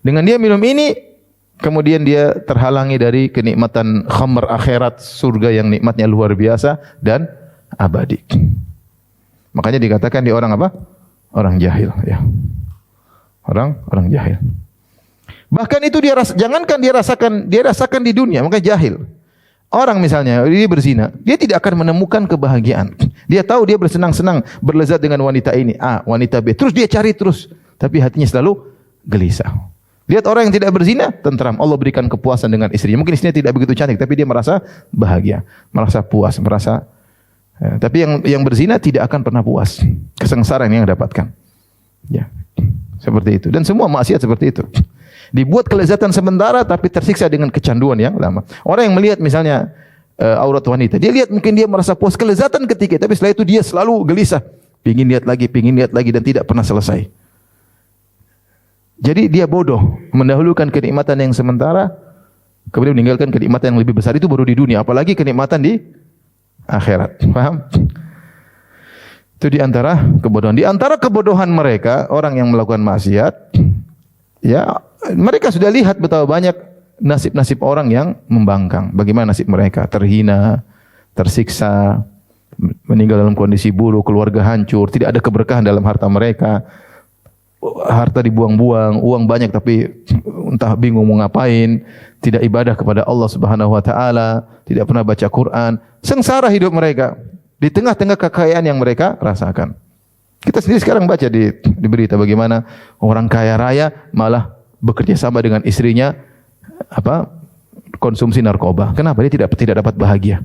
Dengan dia minum ini, kemudian dia terhalangi dari kenikmatan khamr akhirat, surga yang nikmatnya luar biasa dan abadi. Makanya dikatakan dia orang apa? Orang jahil, ya. Orang jahil. Bahkan itu jangankan dia rasakan di dunia, maka jahil. Orang misalnya dia berzina, dia tidak akan menemukan kebahagiaan. Dia tahu dia bersenang-senang, berlezat dengan wanita ini, A, wanita B. Terus dia cari terus, tapi hatinya selalu gelisah. Lihat orang yang tidak berzina, tentram. Allah berikan kepuasan dengan istrinya. Mungkin istrinya tidak begitu cantik, tapi dia merasa bahagia, merasa puas, tapi yang berzina tidak akan pernah puas. Kesengsaraan yang dapatkan. Ya. Seperti itu. Dan semua maksiat seperti itu. Dibuat kelezatan sementara tapi tersiksa dengan kecanduan yang lama. Orang yang melihat misalnya aurat wanita, dia lihat mungkin dia merasa puas kelezatan ketika, tapi setelah itu dia selalu gelisah, pingin lihat lagi dan tidak pernah selesai. Jadi dia bodoh, mendahulukan kenikmatan yang sementara kemudian meninggalkan kenikmatan yang lebih besar. Itu baru di dunia, apalagi kenikmatan di akhirat. Paham? Itu di antara kebodohan. Di antara kebodohan mereka, orang yang melakukan maksiat, ya, mereka sudah lihat betapa banyak nasib-nasib orang yang membangkang. Bagaimana nasib mereka? Terhina, tersiksa, meninggal dalam kondisi buruk, keluarga hancur, tidak ada keberkahan dalam harta mereka. Harta dibuang-buang, uang banyak tapi entah bingung mau ngapain, tidak ibadah kepada Allah Subhanahu wa taala, tidak pernah baca Quran. Sengsara hidup mereka di tengah-tengah kekayaan yang mereka rasakan. Kita sendiri sekarang baca di berita bagaimana orang kaya raya malah bekerja sama dengan istrinya konsumsi narkoba. Kenapa? Dia tidak dapat bahagia.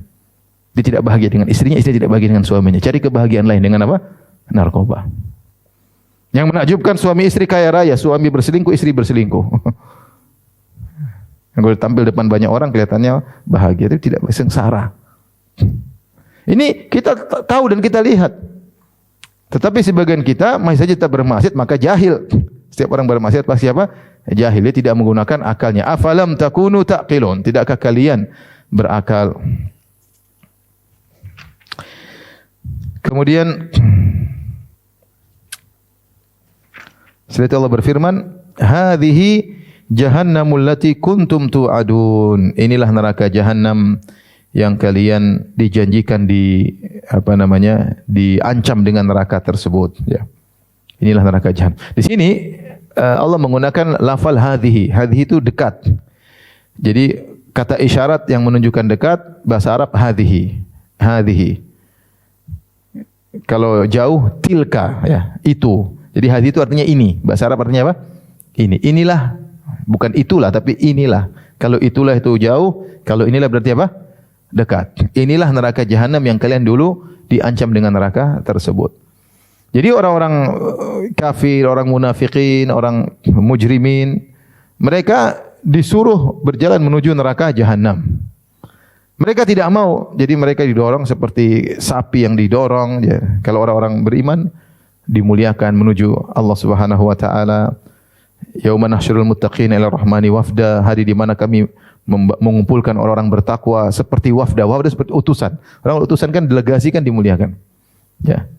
Dia tidak bahagia dengan istrinya, istri tidak bahagia dengan suaminya. Cari kebahagiaan lain dengan apa? Narkoba. Yang menakjubkan suami istri kaya raya, suami berselingkuh, istri berselingkuh. Yang kalau tampil depan banyak orang kelihatannya bahagia, tapi tidak, sengsara. Ini kita tahu dan kita lihat. Tetapi sebagian kita masih saja tetap bermaksiat, maka jahil. Setiap orang bermaksiat pasti apa? Jahil, dia tidak menggunakan akalnya. Afalam takunu taqilun? Tidakkah kalian berakal? Kemudian setelah itu Allah berfirman, hadhihi jahannamul lati kuntum tu'adun. Inilah neraka jahannam yang kalian dijanjikan diancam dengan neraka tersebut, ya. Inilah neraka jahannam. Di sini Allah menggunakan lafal hadhihi. Hadhihi itu dekat. Jadi kata isyarat yang menunjukkan dekat bahasa Arab hadhihi. Hadhihi. Kalau jauh tilka, ya, itu. Jadi hadhihi itu artinya ini. Bahasa Arab artinya apa? Ini. Inilah, bukan itulah tapi inilah. Kalau itulah itu jauh, kalau inilah berarti apa? Dekat. Inilah neraka jahanam yang kalian dulu diancam dengan neraka tersebut. Jadi orang-orang kafir, orang munafikin, orang mujrimin, mereka disuruh berjalan menuju neraka jahanam. Mereka tidak mau, jadi mereka didorong seperti sapi yang didorong. Ya. Kalau orang-orang beriman dimuliakan menuju Allah Subhanahu wa taala. Yauma nahsyurul muttaqina ila rahmani wafda, hari di mana kami mengumpulkan orang-orang bertakwa seperti wafda. Wafda seperti utusan. Orang utusan kan delegasi kan dimuliakan. Ya.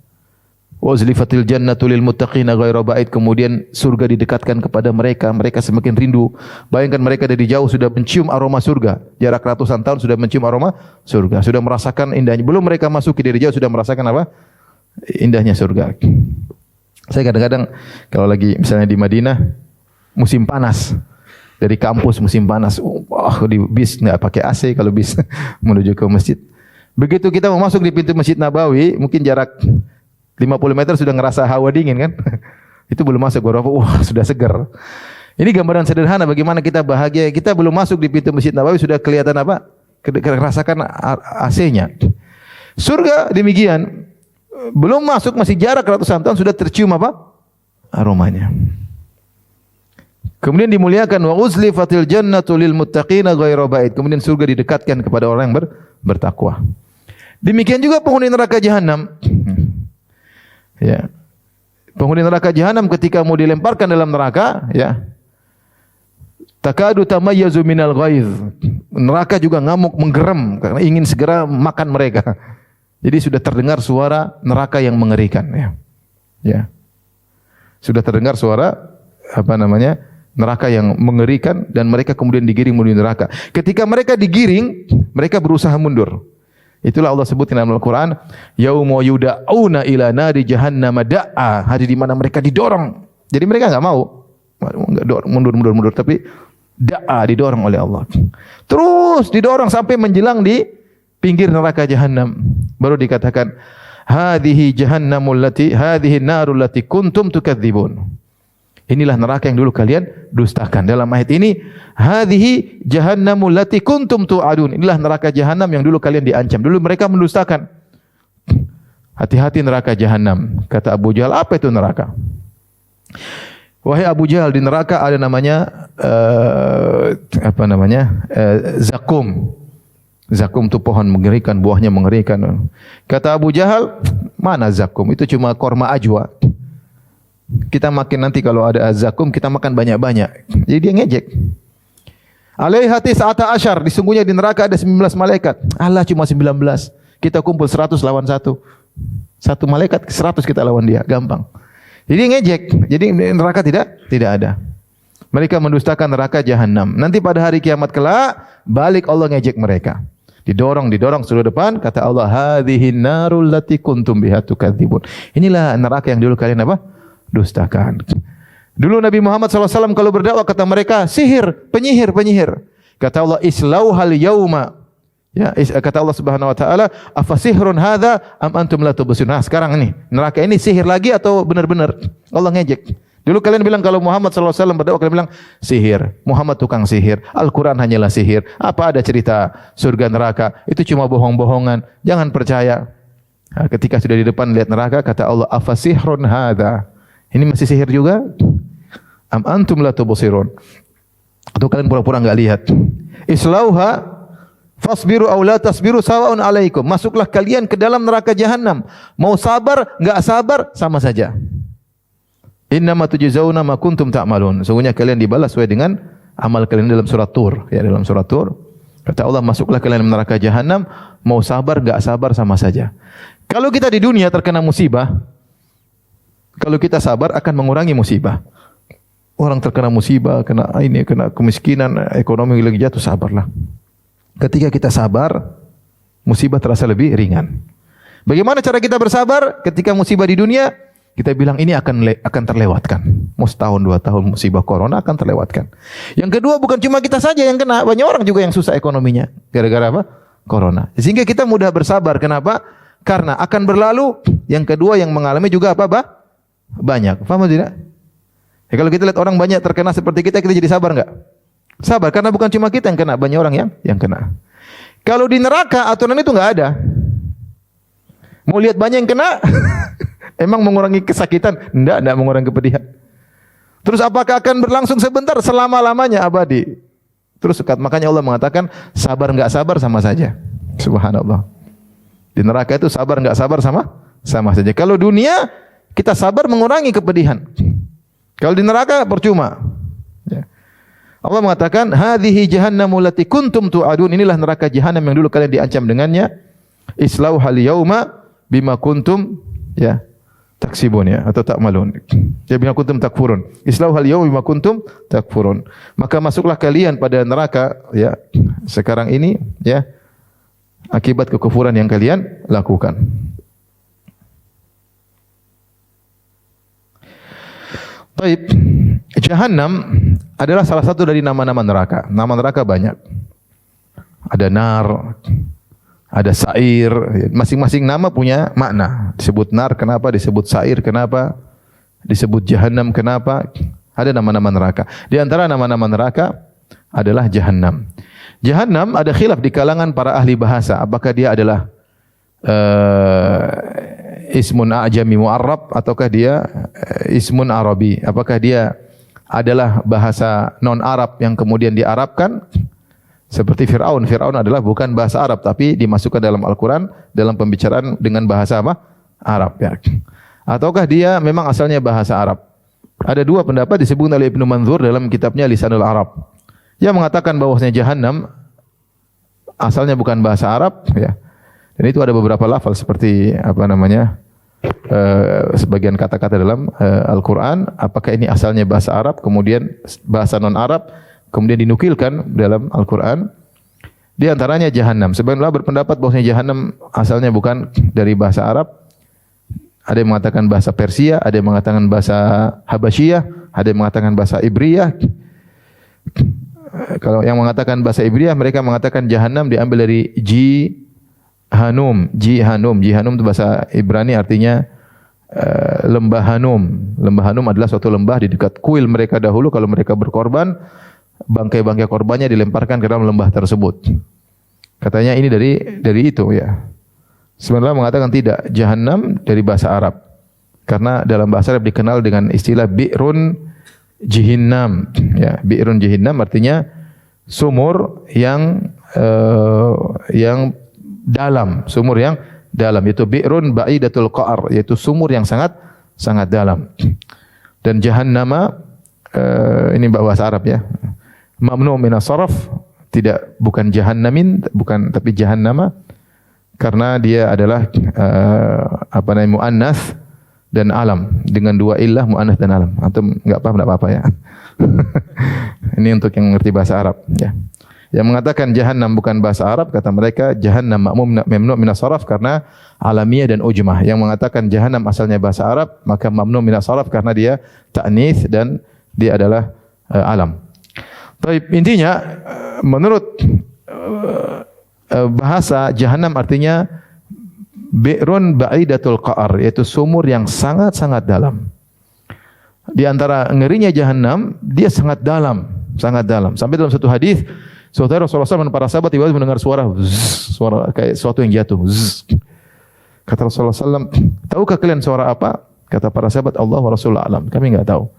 Wa uzlifatil jannatu lil muttaqina ghairu ba'id, kemudian surga didekatkan kepada mereka, mereka semakin rindu. Bayangkan mereka dari jauh sudah mencium aroma surga, jarak ratusan tahun sudah mencium aroma surga, sudah merasakan indahnya. Belum mereka masuki, dari jauh sudah merasakan apa? Indahnya surga. Saya kadang-kadang kalau lagi misalnya di Madinah musim panas, dari kampus musim panas, di bis nggak pakai AC kalau bis menuju ke masjid. Begitu kita mau masuk di pintu Masjid Nabawi, mungkin jarak 50 meter sudah ngerasa hawa dingin kan? Itu belum masuk, sudah segar. Ini gambaran sederhana bagaimana kita bahagia. Kita belum masuk di pintu Masjid Nabawi sudah kelihatan apa? Rasakan AC-nya. Surga demikian. Belum masuk masih jarak ratusan tahun sudah tercium apa? Aromanya. Kemudian dimuliakan wa uzlifatil jannatu lil muttaqina ghairu ba'id. Kemudian surga didekatkan kepada orang yang bertakwa. Demikian juga penghuni neraka jahanam. Ya. Penghuni neraka jahanam ketika mau dilemparkan dalam neraka, ya. Takadu tamayyazu minal ghaiz. Neraka juga ngamuk menggeram karena ingin segera makan mereka. Jadi sudah terdengar suara neraka yang mengerikan, ya. Ya. Sudah terdengar suara neraka yang mengerikan dan mereka kemudian digiring menuju neraka. Ketika mereka digiring, mereka berusaha mundur. Itulah Allah sebut dalam Al-Qur'an, yauma yud'auna ila nari jahannam da'a, hari di mana mereka didorong. Jadi mereka enggak mau mundur, tapi da'a, didorong oleh Allah. Terus didorong sampai menjelang di pinggir neraka jahanam. Baru dikatakan, hadhihi narul lati kuntum tukadzibun. Inilah neraka yang dulu kalian dustakan. Dalam ayat ini, hadhihi jahannamul lati kuntum tu'adun. Inilah neraka jahanam yang dulu kalian diancam. Dulu mereka mendustakan. Hati-hati neraka jahanam. Kata Abu Jahal, apa itu neraka? Wahai Abu Jahal, di neraka ada namanya zakum. Zakum itu pohon mengerikan, buahnya mengerikan. Kata Abu Jahal, mana zakum? Itu cuma korma ajwa. Kita makin nanti kalau ada zakum, kita makan banyak-banyak. Jadi dia ngejek. Alaiha tis'ata asyar, disungguhnya di neraka ada 19 malaikat. Allah cuma 19. Kita kumpul 100 lawan 1. Satu malaikat 100 kita lawan dia, gampang. Jadi ngejek. Jadi neraka tidak ada. Mereka mendustakan neraka jahanam. Nanti pada hari kiamat kelak, balik Allah ngejek mereka. Didorong sudah depan, kata Allah, hadhihi narul lati kuntum biha tukadzibun. Inilah neraka yang dulu kalian dustakan. Dulu Nabi Muhammad SAW kalau berdakwah kata mereka, sihir, penyihir. Kata Allah, islauhal yauma. Ya, kata Allah Subhanahu wa taala, afasihrun hadza am antum la tubsirun. Nah, sekarang ini, neraka ini sihir lagi atau benar-benar? Allah ngejek. Dulu kalian bilang kalau Muhammad SAW berdakwah, kalian bilang sihir. Muhammad tukang sihir. Al-Quran hanyalah sihir. Apa ada cerita surga neraka? Itu cuma bohong-bohongan. Jangan percaya. Nah, ketika sudah di depan lihat neraka, kata Allah, afasihrun hadza. Ini masih sihir juga? Am antum la tubsirun? Atau kalian pura-pura enggak lihat? Islauha fasbiru aw la tasbiru sawaun alaikum. Masuklah kalian ke dalam neraka jahanam. Mau sabar, enggak sabar, sama saja. Innama tujzauna ma kuntum ta'malun. Sungguhnya kalian dibalas sesuai dengan amal kalian dalam surat Tur. Ya, dalam surat Tur. Kata Allah, masuklah kalian ke neraka jahanam, mau sabar enggak sabar sama saja. Kalau kita di dunia terkena musibah, kalau kita sabar akan mengurangi musibah. Orang terkena musibah, kena kemiskinan, ekonomi lagi jatuh, sabarlah. Ketika kita sabar, musibah terasa lebih ringan. Bagaimana cara kita bersabar ketika musibah di dunia? Kita bilang ini akan terlewatkan. Mau setahun 2 tahun musibah corona akan terlewatkan. Yang kedua, bukan cuma kita saja yang kena, banyak orang juga yang susah ekonominya gara-gara apa? Corona. Sehingga kita mudah bersabar. Kenapa? Karena akan berlalu. Yang kedua yang mengalami juga apa? Banyak. Paham tidak? Ya, kalau kita lihat orang banyak terkena seperti kita jadi sabar enggak? Sabar, karena bukan cuma kita yang kena, banyak orang yang kena. Kalau di neraka aturan itu enggak ada. Mau lihat banyak yang kena? Emang mengurangi kesakitan? Enggak mengurangi kepedihan. Terus apakah akan berlangsung sebentar? Selama-lamanya abadi. Terus makanya Allah mengatakan sabar enggak sabar sama saja. Subhanallah. Di neraka itu sabar enggak sabar sama saja. Kalau dunia kita sabar mengurangi kepedihan. Kalau di neraka percuma. Ya. Allah mengatakan, hadhihi jahannamul lati kuntum tu'adun. Inilah neraka jahanam yang dulu kalian diancam dengannya. Islauhal yauma bima kuntum taksibun atau ta'malun. Ya, bima kuntum takfurun. Islauhal yauma bima kuntum takfurun. Maka masuklah kalian pada neraka sekarang ini akibat kekufuran yang kalian lakukan. Baik, Jahannam adalah salah satu dari nama-nama neraka. Nama neraka banyak. Ada nar, ada sa'ir. Masing-masing nama punya makna. Disebut nar kenapa? Disebut sa'ir kenapa? Disebut Jahannam kenapa? Ada nama-nama neraka. Di antara nama-nama neraka adalah Jahannam. Jahannam ada khilaf di kalangan para ahli bahasa. Apakah dia adalah ismun a'jami mu'arrab ataukah dia ismun arabi? Apakah dia adalah bahasa non-Arab yang kemudian diarabkan? Seperti Fir'aun. Fir'aun adalah bukan bahasa Arab tapi dimasukkan dalam Al-Quran dalam pembicaraan dengan bahasa apa? Arab. Ya. Ataukah dia memang asalnya bahasa Arab? Ada dua pendapat disebut oleh Ibnu Manzur dalam kitabnya Lisanul Arab. yang mengatakan bahwasanya Jahannam asalnya bukan bahasa Arab, ya. Dan itu ada beberapa lafal seperti sebagian kata-kata dalam Al-Quran, apakah ini asalnya bahasa Arab, kemudian bahasa non-Arab, kemudian dinukilkan dalam Al-Quran. Di antaranya Jahannam. Sebagian ulama berpendapat bahwasanya Jahannam asalnya bukan dari bahasa Arab. Ada yang mengatakan bahasa Persia, ada yang mengatakan bahasa Habasyiyah, ada yang mengatakan bahasa Ibriyah. Kalau yang mengatakan bahasa Ibriyah, mereka mengatakan Jahannam diambil dari Jihanum. Jihanum itu bahasa Ibrani, artinya lembah Hanum. Lembah Hanum adalah suatu lembah di dekat kuil mereka dahulu. Kalau mereka berkorban, bangkai-bangkai korbannya dilemparkan ke dalam lembah tersebut. Katanya ini dari itu, ya. Sebenarnya mengatakan tidak, Jahannam dari bahasa Arab. Karena dalam bahasa Arab dikenal dengan istilah Bi'run Jihinnam. Ya, Bi'run Jihinnam artinya sumur yang dalam, sumur yang dalam, yaitu Bi'run Ba'idatul Qa'r, yaitu sumur yang sangat dalam. Dan Jahannama ini bahasa Arab, ya. Mamnu minas saraf, bukan Jahannamin, tapi Jahannama, karena dia adalah muannats dan alam, dengan dua illah, muannats dan alam. Antum enggak paham enggak apa-apa, ya. Ini untuk yang mengerti bahasa Arab, ya. Yang mengatakan Jahannam bukan bahasa Arab, kata mereka Jahannam mamnu minas saraf karena alamiah dan ujmah. Yang mengatakan Jahannam asalnya bahasa Arab, maka mamnu minas saraf karena dia ta'nits dan dia adalah alam. Tapi intinya menurut bahasa Jahannam artinya Bi'run Ba'idatul Qa'r, yaitu sumur yang sangat dalam. Di antara ngerinya Jahannam, dia sangat dalam. Sampai dalam satu hadis, saudara Rasulullah SAW dan para sahabat tiba-tiba mendengar suara kayak sesuatu yang jatuh. Kata Rasulullah SAW, tahukah kalian suara apa? Kata para sahabat, Allah wa Rasulullah alam. Kami enggak tahu.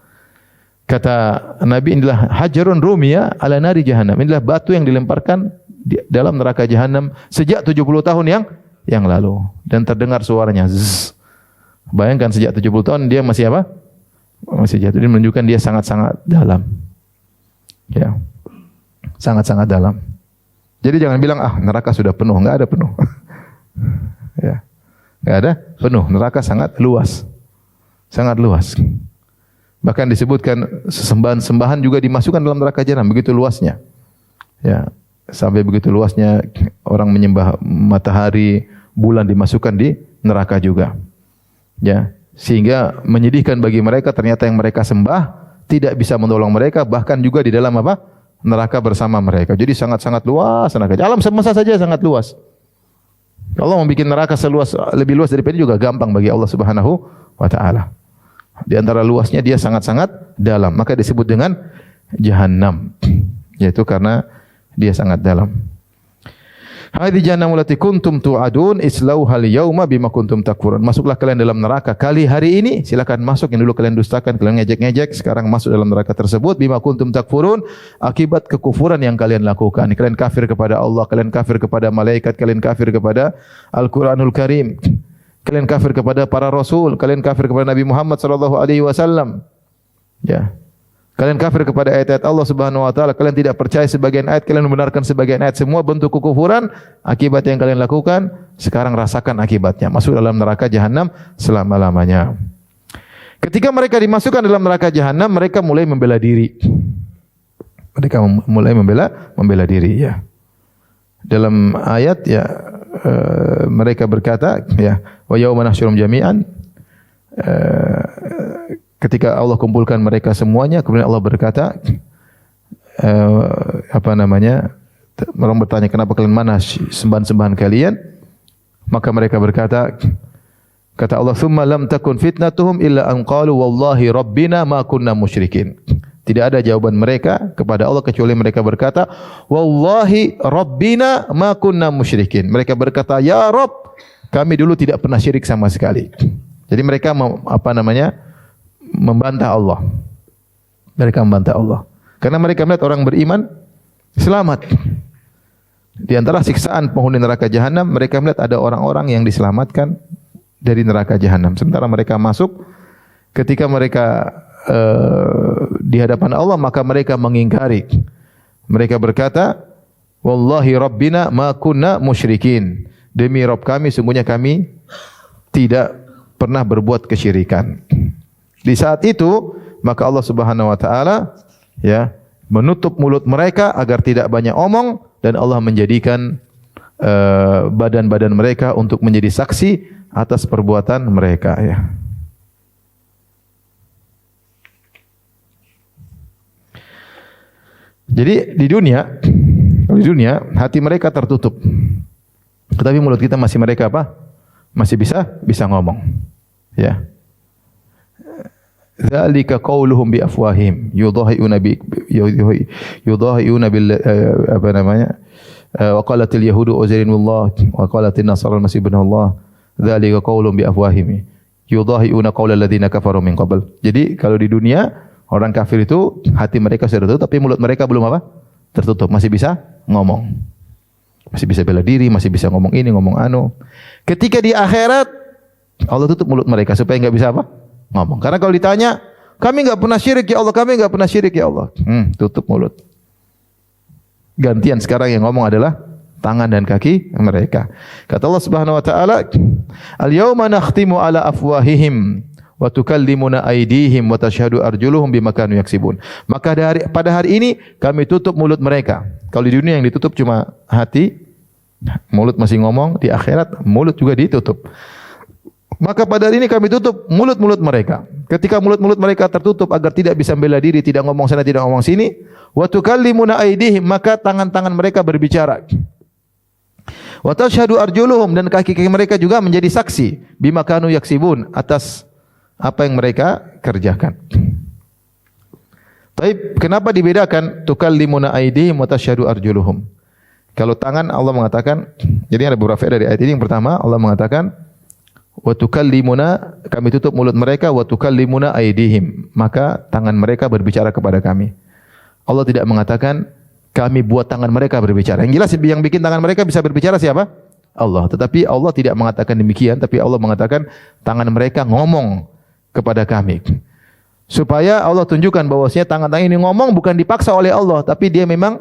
Kata Nabi, inilah hajarun rumiya ala nari Jahannam. Inilah batu yang dilemparkan di dalam neraka Jahannam sejak 70 tahun yang lalu, dan terdengar suaranya zzz. Bayangkan sejak 70 tahun dia masih apa? Masih jatuh. Ini menunjukkan dia sangat dalam. Ya. Sangat dalam. Jadi jangan bilang neraka sudah penuh, enggak ada penuh. Ya. Enggak ada penuh. Neraka sangat luas. Sangat luas. Bahkan disebutkan sembahan-sembahan juga dimasukkan dalam neraka Jahannam, begitu luasnya. Ya, sampai begitu luasnya orang menyembah matahari, bulan dimasukkan di neraka juga. Ya, sehingga menyedihkan bagi mereka, ternyata yang mereka sembah tidak bisa menolong mereka, bahkan juga di dalam neraka bersama mereka. Jadi sangat luas neraka. Alam semesta saja sangat luas. Allah membuat neraka lebih luas daripada juga gampang bagi Allah Subhanahu wa taala. Di antara luasnya dia sangat dalam, maka disebut dengan Jahannam, yaitu karena dia sangat dalam. Hadhi jahannam allati kuntum tu'adun islauhal yauma bima kuntum takfurun. Masuklah kalian dalam neraka kali hari ini, silakan masuk. Yang dulu kalian dustakan, kalian ngejek-ngejek, sekarang masuk dalam neraka tersebut bima kuntum takfurun, akibat kekufuran yang kalian lakukan. Kalian kafir kepada Allah, kalian kafir kepada malaikat, kalian kafir kepada Al-Qur'anul Karim. Kalian kafir kepada para rasul, kalian kafir kepada Nabi Muhammad sallallahu alaihi wasallam. Ya. Kalian kafir kepada ayat-ayat Allah Subhanahu wa taala, kalian tidak percaya sebagian ayat, kalian membenarkan sebagian ayat. Semua bentuk kekufuran, akibat yang kalian lakukan, sekarang rasakan akibatnya. Masuk dalam neraka Jahannam selama-lamanya. Ketika mereka dimasukkan dalam neraka Jahannam, mereka mulai membela diri. Mereka mulai membela diri, ya. Dalam ayat, ya, mereka berkata, ya, wa yauma nahsyurum jami'an, ketika Allah kumpulkan mereka semuanya, kemudian Allah berkata, orang bertanya, kenapa kalian, mana sembahan-sembahan kalian? Maka mereka berkata, kata Allah, "Tsumma lam takun fitnatuhum illa an qalu wallahi rabbina ma kunna musyrikin." Tidak ada jawaban mereka kepada Allah kecuali mereka berkata, "Wallahi rabbina ma kunna musyrikin." Mereka berkata, "Ya Rabb, kami dulu tidak pernah syirik sama sekali." Jadi mereka membantah Allah. Mereka membantah Allah. Karena mereka melihat orang beriman selamat. Di antara siksaan penghuni neraka Jahannam, mereka melihat ada orang-orang yang diselamatkan dari neraka Jahannam. Sementara mereka masuk, ketika mereka di hadapan Allah, maka mereka mengingkari. Mereka berkata, wallahi rabbina ma kunna musyrikin. Demi Rabb kami, sungguhnya kami tidak pernah berbuat kesyirikan. Di saat itu, maka Allah Subhanahu wa taala ya menutup mulut mereka agar tidak banyak omong, dan Allah menjadikan badan-badan mereka untuk menjadi saksi atas perbuatan mereka ya. Jadi di dunia hati mereka tertutup. Tetapi mulut kita mereka apa? Masih bisa ngomong. Ya. Dzalika qauluhum bi afwahim yudhahiuna bil apa namanya? Wa qalatil yahudu uzairinullah wa qalatin nasara al-masih ibn Allah. Dzalika qauluhum bi afwahim yudhahiuna qaulal ladzina kafaru min qabl. Jadi kalau di dunia orang kafir itu hati mereka sudah tertutup, tapi mulut mereka belum apa? Tertutup, masih bisa ngomong. Masih bisa bela diri, masih bisa ngomong ini, ngomong anu. Ketika di akhirat, Allah tutup mulut mereka supaya enggak bisa apa? Ngomong. Karena kalau ditanya, kami enggak pernah syirik ya Allah, kami enggak pernah syirik ya Allah. Tutup mulut. Gantian sekarang yang ngomong adalah tangan dan kaki mereka. Kata Allah Subhanahu wa taala, "Al-yauma nakhtimu ala afwahihim wa tukallimuna aydihim wa tashhadu arjuluhum bima kanu yaksibun." Maka pada hari ini kami tutup mulut mereka. Kalau di dunia yang ditutup cuma hati, mulut masih ngomong, di akhirat mulut juga ditutup. Maka pada hari ini kami tutup mulut-mulut mereka. Ketika mulut-mulut mereka tertutup agar tidak bisa bela diri, tidak ngomong sana, tidak ngomong sini, wa tukallimuna aydihim, maka tangan-tangan mereka berbicara. Wa tashhadu arjuluhum, dan kaki-kaki mereka juga menjadi saksi bima kanu yaksibun, atas apa yang mereka kerjakan. Tapi kenapa dibedakan tukallimuna aydihim wa tashhadu arjuluhum? Kalau tangan Allah mengatakan, jadi ada beberapa dari ayat ini. Yang pertama Allah mengatakan wa tukallimuna, kami tutup mulut mereka, wa tukallimuna aydihim, maka tangan mereka berbicara kepada kami. Allah tidak mengatakan kami buat tangan mereka berbicara. Yang jelas yang bikin tangan mereka bisa berbicara siapa? Allah. Tetapi Allah tidak mengatakan demikian, tapi Allah mengatakan tangan mereka ngomong kepada kami. Supaya Allah tunjukkan bahwasanya tangan-tangan ini ngomong bukan dipaksa oleh Allah, tapi dia memang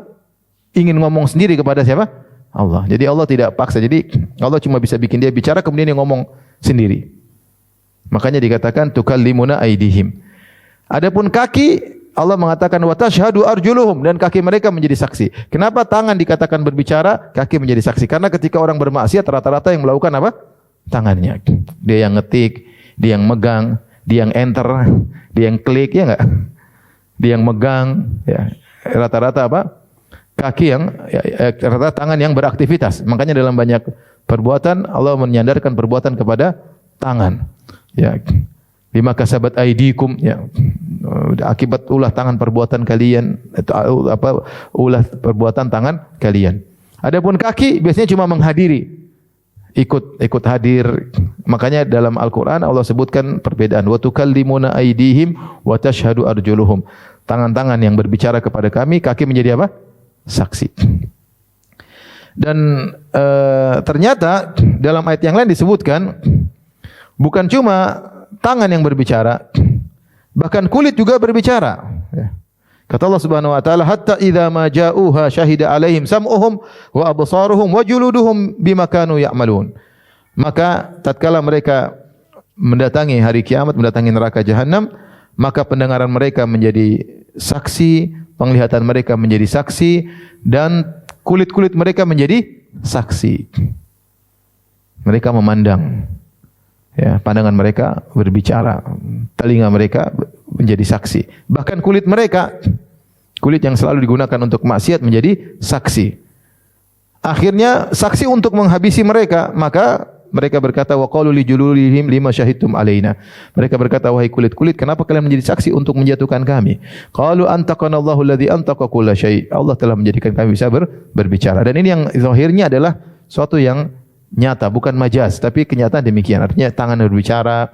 ingin ngomong sendiri kepada siapa? Allah. Jadi Allah tidak paksa. Jadi Allah cuma bisa bikin dia bicara, kemudian dia ngomong sendiri. Makanya dikatakan tukallimuna aydihim. Adapun kaki, Allah mengatakan wa tashhadu arjuluhum, dan kaki mereka menjadi saksi. Kenapa tangan dikatakan berbicara, kaki menjadi saksi? Karena ketika orang bermaksiat rata-rata yang melakukan apa? Tangannya. Dia yang ngetik, dia yang megang, dia yang enter, dia yang klik, ya enggak? Dia yang megang, ya. Rata-rata apa? Kaki yang rata-rata tangan yang beraktivitas. Makanya dalam banyak perbuatan Allah menyandarkan perbuatan kepada tangan. Ya. Bima kasabat aydikum, ya. Akibat ulah tangan perbuatan kalian, atau apa, ulah perbuatan tangan kalian. Adapun kaki biasanya cuma menghadiri, ikut hadir. Makanya dalam Al-Qur'an Allah sebutkan perbedaan, wa tukallimuna aydihim wa tashhadu arjuluhum. Tangan-tangan yang berbicara kepada kami, kaki menjadi apa? Saksi. Dan ternyata dalam ayat yang lain disebutkan bukan cuma tangan yang berbicara, bahkan kulit juga berbicara. Kata Allah Subhanahu wa taala, hatta idza ma ja'uha syahida alaihim sam'uhum wa absaruhum wa juluduhum bima kanu ya'malun. Maka tatkala mereka mendatangi hari kiamat, mendatangi neraka jahanam, maka pendengaran mereka menjadi saksi, penglihatan mereka menjadi saksi, dan kulit-kulit mereka menjadi saksi. Mereka memandang, ya, pandangan mereka berbicara, telinga mereka menjadi saksi. Bahkan kulit mereka, kulit yang selalu digunakan untuk maksiat, menjadi saksi. Akhirnya saksi untuk menghabisi mereka, maka mereka berkata, wa qalu li jululihim lima syahidtum alaina. Mereka berkata, wahai kulit-kulit, kenapa kalian menjadi saksi untuk menjatuhkan kami? Qalu antaqana Allahu alladzi antaqa kulla syai'. Allah telah menjadikan kami bisa berbicara. Dan ini yang zahirnya adalah suatu yang nyata, bukan majaz, tapi kenyataan demikian. Artinya tangan berbicara,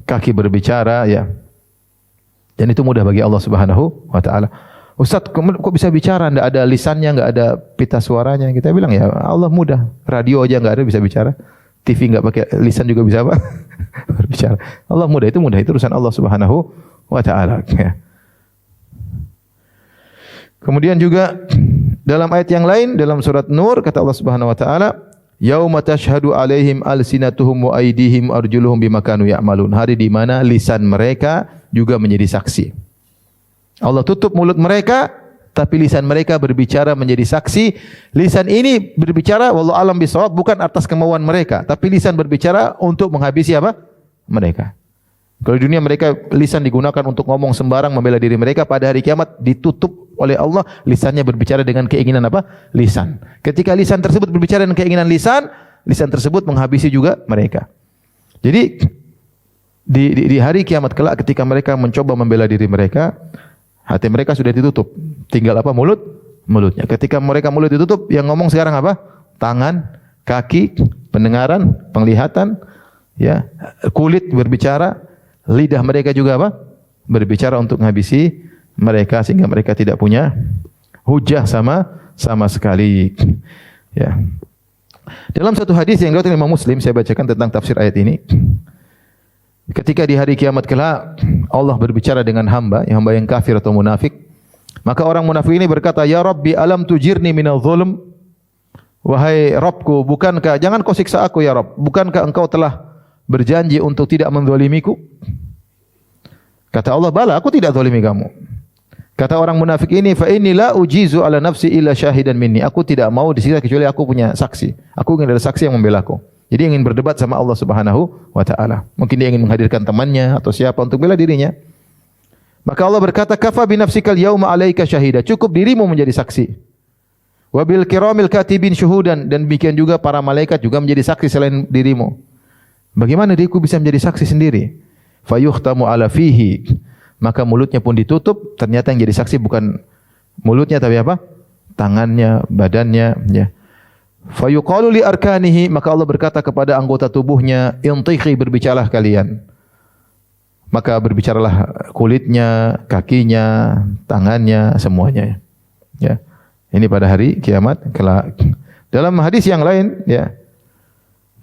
kaki berbicara, ya. Dan itu mudah bagi Allah Subhanahu wa taala. Ustaz, kok bisa bicara? Enggak ada lisannya, enggak ada pita suaranya. Kita bilang, ya Allah mudah. Radio aja enggak ada bisa bicara. TV enggak pakai lisan juga bisa apa? Berbicara. Allah mudah, itu urusan Allah Subhanahu wa taala, ya. Kemudian juga dalam ayat yang lain dalam surat Nur kata Allah Subhanahu wa taala, "Yauma tashhadu 'alaihim alsinatuhum wa aydihim arjuluhum bima kanu ya'malun." Hari di mana lisan mereka juga menjadi saksi. Allah tutup mulut mereka, tapi lisan mereka berbicara menjadi saksi. Lisan ini berbicara wallahu alam bisawab bukan atas kemauan mereka, tapi lisan berbicara untuk menghabisi apa? Mereka. Kalau di dunia mereka lisan digunakan untuk ngomong sembarang membela diri mereka, pada hari kiamat ditutup oleh Allah, lisannya berbicara dengan keinginan apa? Lisan. Ketika lisan tersebut berbicara dengan keinginan lisan, lisan tersebut menghabisi juga mereka. Jadi di hari kiamat kelak ketika mereka mencoba membela diri mereka, hati mereka sudah ditutup. Tinggal apa? Mulutnya. Ketika mereka mulut ditutup, yang ngomong sekarang apa? Tangan, kaki, pendengaran, penglihatan, ya, kulit berbicara. Lidah mereka juga apa? Berbicara untuk menghabisi mereka sehingga mereka tidak punya hujah sama sekali. Ya. Dalam satu hadis yang diriwayatkan Imam Muslim, saya bacakan tentang tafsir ayat ini. Ketika di hari kiamat kelak Allah berbicara dengan hamba yang kafir atau munafik, maka orang munafik ini berkata, "Ya Rabbi, alam tujirni minal zulm?" Wahai Rabbku, bukankah jangan kau siksa aku ya Rabb? Bukankah engkau telah berjanji untuk tidak menzalimiku? Kata Allah, bala, aku tidak zalimi kamu. Kata orang munafik ini, fa inni la ujizu ala nafsi illa syahidan minni. Aku tidak mau disiksa kecuali aku punya saksi. Aku ingin ada saksi yang membelaku. Jadi ingin berdebat sama Allah Subhanahu wa taala. Mungkin dia ingin menghadirkan temannya atau siapa untuk bela dirinya. Maka Allah berkata, kafa bi nafsikal yauma alaika syahida. Cukup dirimu menjadi saksi. Wa bil kiramil katibin syuhudan, dan demikian juga para malaikat juga menjadi saksi selain dirimu. Bagaimana diriku bisa menjadi saksi sendiri? Fayuhtamu ala fihi, maka mulutnya pun ditutup. Ternyata yang jadi saksi bukan mulutnya tapi apa? Tangannya, badannya, ya. Fayuqalu li arkanihi, maka Allah berkata kepada anggota tubuhnya, intiqi, berbicaralah kalian. Maka berbicaralah kulitnya, kakinya, tangannya, semuanya. Ya. Ini pada hari kiamat kelak. Dalam hadis yang lain, ya,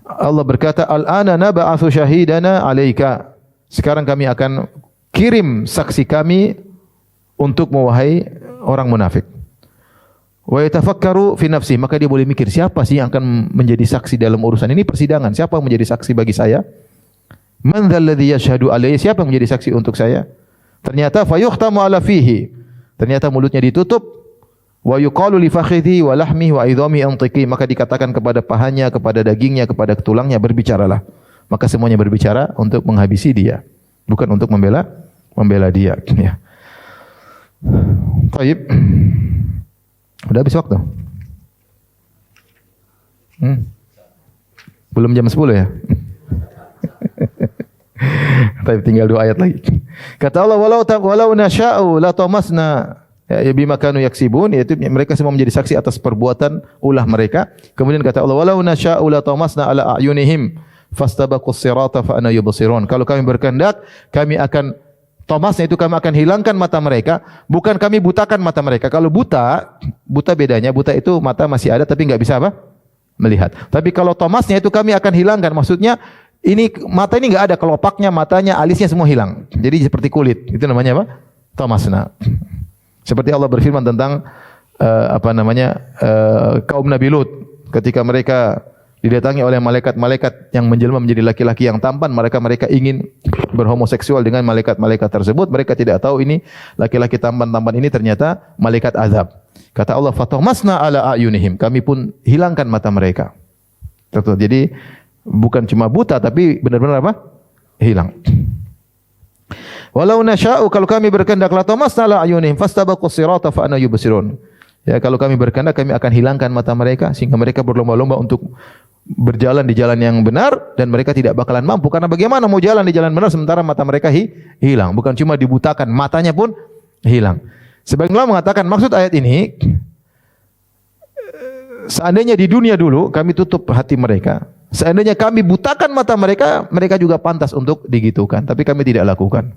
Allah berkata, al-ana nab'atsu syahidana 'alaika. Sekarang kami akan kirim saksi kami untuk wahai orang munafik. Wa yatafakkaru fi nafsi, maka dia boleh mikir, siapa sih yang akan menjadi saksi dalam urusan ini persidangan? Siapa yang menjadi saksi bagi saya? Man dzal ladzi yashhadu alayya, siapa yang menjadi saksi untuk saya? Ternyata fayuhtamu ala fihi. Ternyata mulutnya ditutup. Wa yuqalu li fakhidhi wa lahmihi wa idhami antiqi, maka dikatakan kepada pahanya, kepada dagingnya, kepada tulangnya, berbicaralah. Maka semuanya berbicara untuk menghabisi dia, bukan untuk membela dia. Ya. Baik. Udah habis waktu? Belum jam 10 ya? Tapi tinggal 2 ayat lagi. Kata Allah, walau nasya'u la tamasna ya bima kanu yaksibun, yaitu mereka semua menjadi saksi atas perbuatan ulah mereka. Kemudian kata Allah, walau nasya'u la tamasna ala a'yunihim fastabaqus sirata fa ana yubsirun. Kalau kami berkehendak, kami akan tomasnya itu kami akan hilangkan mata mereka, bukan kami butakan mata mereka. Kalau buta bedanya, buta itu mata masih ada tapi enggak bisa apa? Melihat. Tapi kalau tomasnya itu kami akan hilangkan, maksudnya ini mata ini enggak ada kelopaknya, matanya, alisnya semua hilang. Jadi seperti kulit. Itu namanya apa? Tomasna. Seperti Allah berfirman tentang kaum Nabi Lut ketika mereka didatangi oleh malaikat-malaikat yang menjelma menjadi laki-laki yang tampan, mereka ingin berhomoseksual dengan malaikat-malaikat tersebut. Mereka tidak tahu ini laki-laki tampan-tampan ini ternyata malaikat azab. Kata Allah, fatamasna ala ayunihim, kami pun hilangkan mata mereka. Jadi bukan cuma buta tapi benar-benar apa? Hilang. Walau nasya'u, kalau kami berkehendak, la tamasna ala ayunihim fastabaqus sirata fa ana yubsirun. Ya, kalau kami berkehendak, kami akan hilangkan mata mereka sehingga mereka berlomba-lomba untuk berjalan di jalan yang benar dan mereka tidak bakalan mampu, karena bagaimana mau jalan di jalan benar sementara mata mereka hilang. Bukan cuma dibutakan, matanya pun hilang. Sebagian ulama mengatakan maksud ayat ini, seandainya di dunia dulu kami tutup hati mereka, seandainya kami butakan mata mereka, mereka juga pantas untuk digitukan, tapi kami tidak lakukan.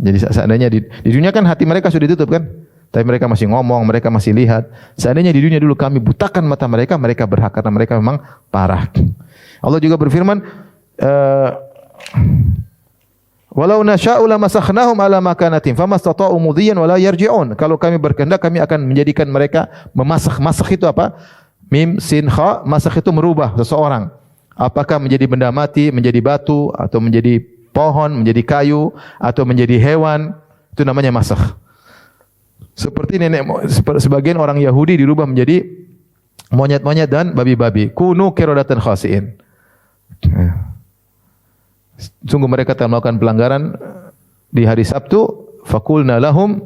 Jadi seandainya di dunia kan hati mereka sudah ditutup kan, tapi mereka masih ngomong, mereka masih lihat. Seandainya di dunia dulu kami butakan mata mereka, mereka berhak karena mereka memang parah. Allah juga berfirman, Walau nasya'u lamasakhnahum ala makanatim famastata'u mudhiyan wala yarji'un. Kalau kami berkehendak kami akan menjadikan mereka memasak. Masak itu apa? Mim sin kha, masak itu merubah seseorang. Apakah menjadi benda mati, menjadi batu atau menjadi pohon, menjadi kayu atau menjadi hewan, itu namanya masak. Seperti sebagian orang Yahudi dirubah menjadi monyet-monyet dan babi-babi. Kunu qiradatan khasi'in. Sungguh mereka telah melakukan pelanggaran di hari Sabtu. Faqulna lahum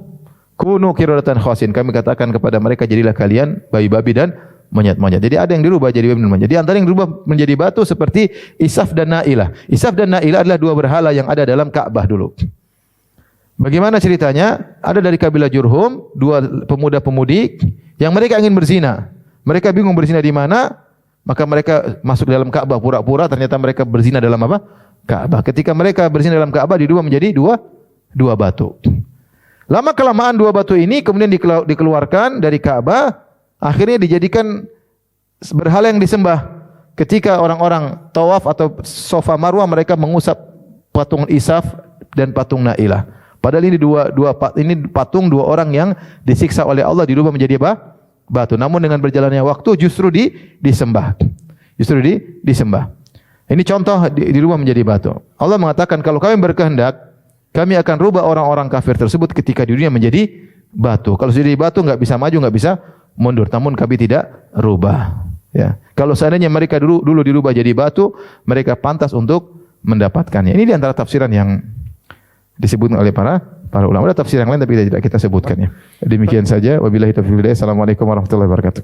kunu qiradatan khasi'in. Kami katakan kepada mereka, jadilah kalian babi-babi dan monyet-monyet. Jadi ada yang dirubah jadi babi dan monyet. Jadi antara yang dirubah menjadi batu seperti Isaf dan Na'ilah. Isaf dan Na'ilah adalah dua berhala yang ada dalam Ka'bah dulu. Bagaimana ceritanya? Ada dari kabilah Jurhum, dua pemuda-pemudi yang mereka ingin berzina. Mereka bingung berzina di mana, maka mereka masuk dalam Ka'bah pura-pura, ternyata mereka berzina dalam apa? Ka'bah. Ketika mereka berzina dalam Ka'bah dirubah menjadi dua batu. Lama kelamaan dua batu ini kemudian dikeluarkan dari Ka'bah, akhirnya dijadikan berhala yang disembah. Ketika orang-orang tawaf atau Safa Marwah mereka mengusap patung Isaf dan patung Na'ilah. Padahal ini patung dua orang yang disiksa oleh Allah dirubah menjadi apa? Batu. Namun dengan berjalannya waktu justru disembah. Justru disembah. Ini contoh dirubah menjadi batu. Allah mengatakan kalau kami berkehendak, kami akan rubah orang-orang kafir tersebut ketika di dunia menjadi batu. Kalau sudah jadi batu enggak bisa maju, enggak bisa mundur. Namun kami tidak rubah. Ya. Kalau seandainya mereka dulu dirubah jadi batu, mereka pantas untuk mendapatkannya. Ini di antara tafsiran yang disebutkan oleh para ulama. Ada tafsir yang lain tapi tidak kita sebutkan ya. Demikian saja. Wabillahi taufiq wal hidayah. Assalamualaikum warahmatullahi wabarakatuh.